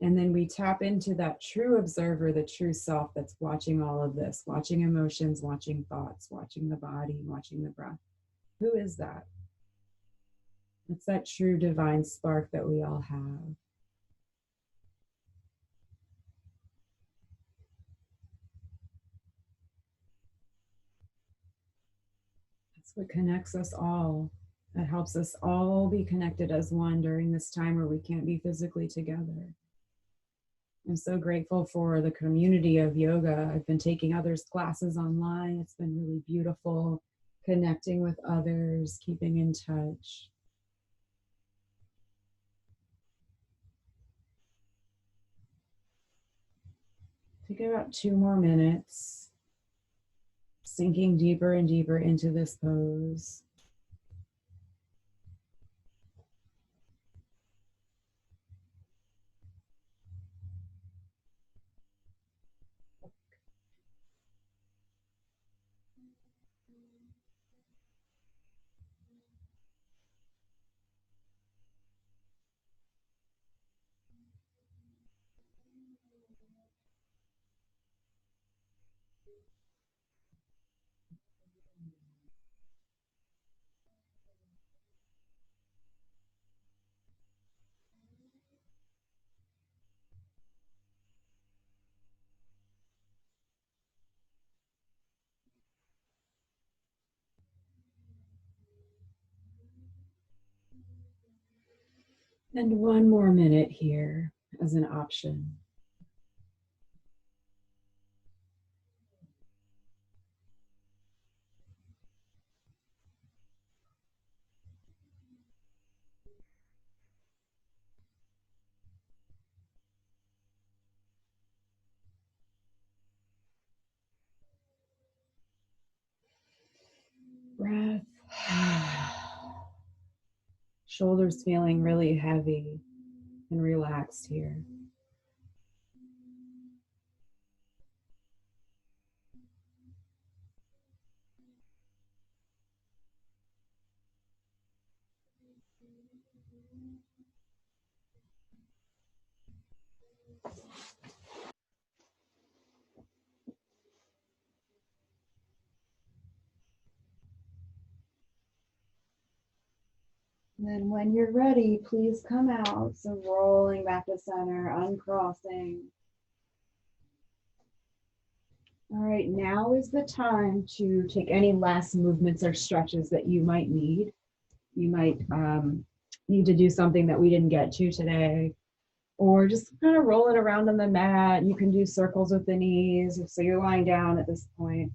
S1: And then we tap into that true observer, the true self that's watching all of this, watching emotions, watching thoughts, watching the body, watching the breath. Who is that? It's that true divine spark that we all have. That's what connects us all. That helps us all be connected as one during this time where we can't be physically together. I'm so grateful for the community of yoga. I've been taking others' classes online. It's been really beautiful connecting with others, keeping in touch. Take about 2 more minutes, sinking deeper and deeper into this pose. And 1 more minute here as an option. Breath. Shoulders feeling really heavy and relaxed here. And then when you're ready, please come out. So rolling back to center, uncrossing. All right, now is the time to take any last movements or stretches that you might need. You might need to do something that we didn't get to today, or just kind of roll it around on the mat. You can do circles with the knees, so you're lying down at this point.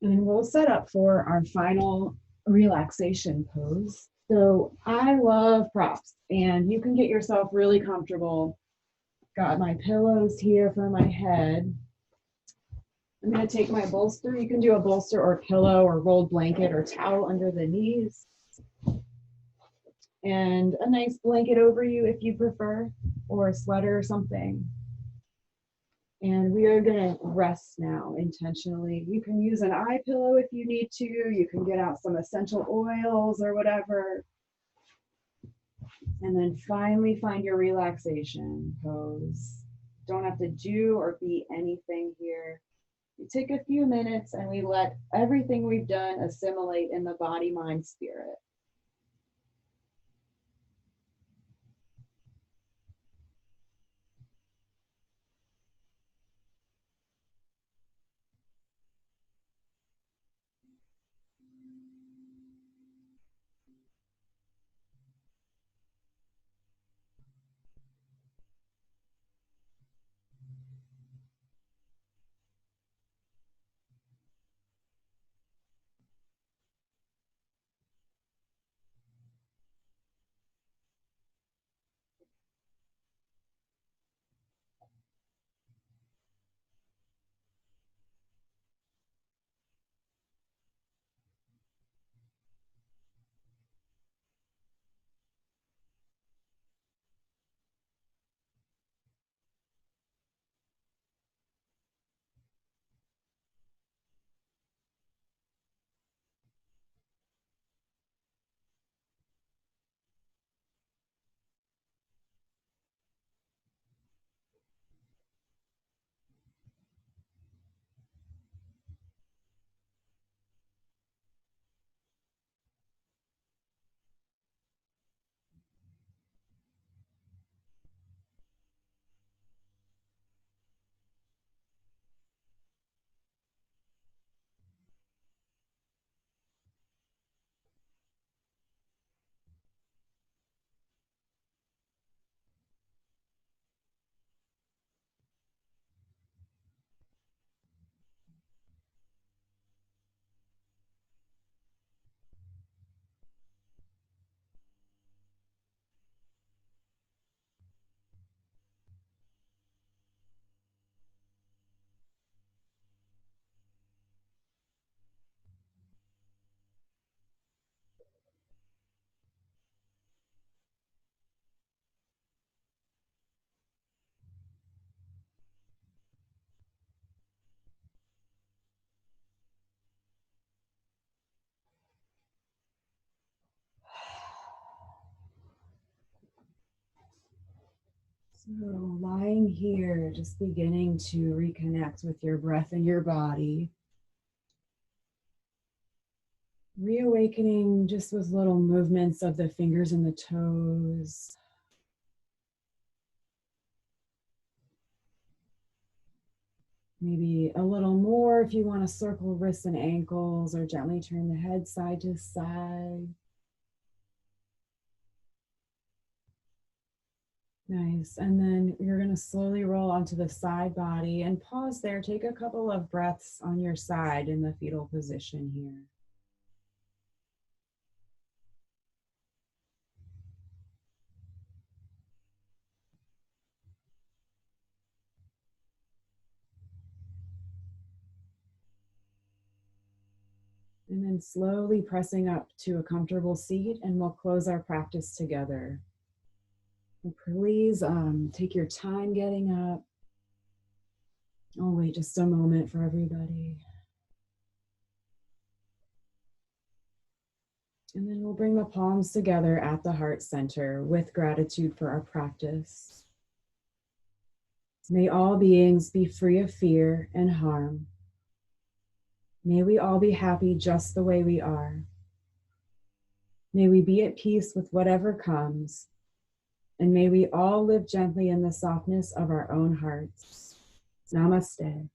S1: And then we'll set up for our final relaxation pose. So I love props, and you can get yourself really comfortable. Got my pillows here for my head. I'm going to take my bolster. You can do a bolster or pillow or rolled blanket or towel under the knees. And a nice blanket over you if you prefer, or a sweater or something. And we are going to rest now intentionally. You can use an eye pillow if you need to. You can get out some essential oils or whatever. And then finally find your relaxation pose. Don't have to do or be anything here. We take a few minutes and we let everything we've done assimilate in the body, mind, spirit. So lying here, just beginning to reconnect with your breath and your body. Reawakening just with little movements of the fingers and the toes. Maybe a little more if you want to circle wrists and ankles, or gently turn the head side to side. Nice. And then you're going to slowly roll onto the side body and pause there. Take a couple of breaths on your side in the fetal position here. And then slowly pressing up to a comfortable seat, and we'll close our practice together. And please take your time getting up. I'll wait just a moment for everybody. And then we'll bring the palms together at the heart center with gratitude for our practice. May all beings be free of fear and harm. May we all be happy just the way we are. May we be at peace with whatever comes. And may we all live gently in the softness of our own hearts. Namaste.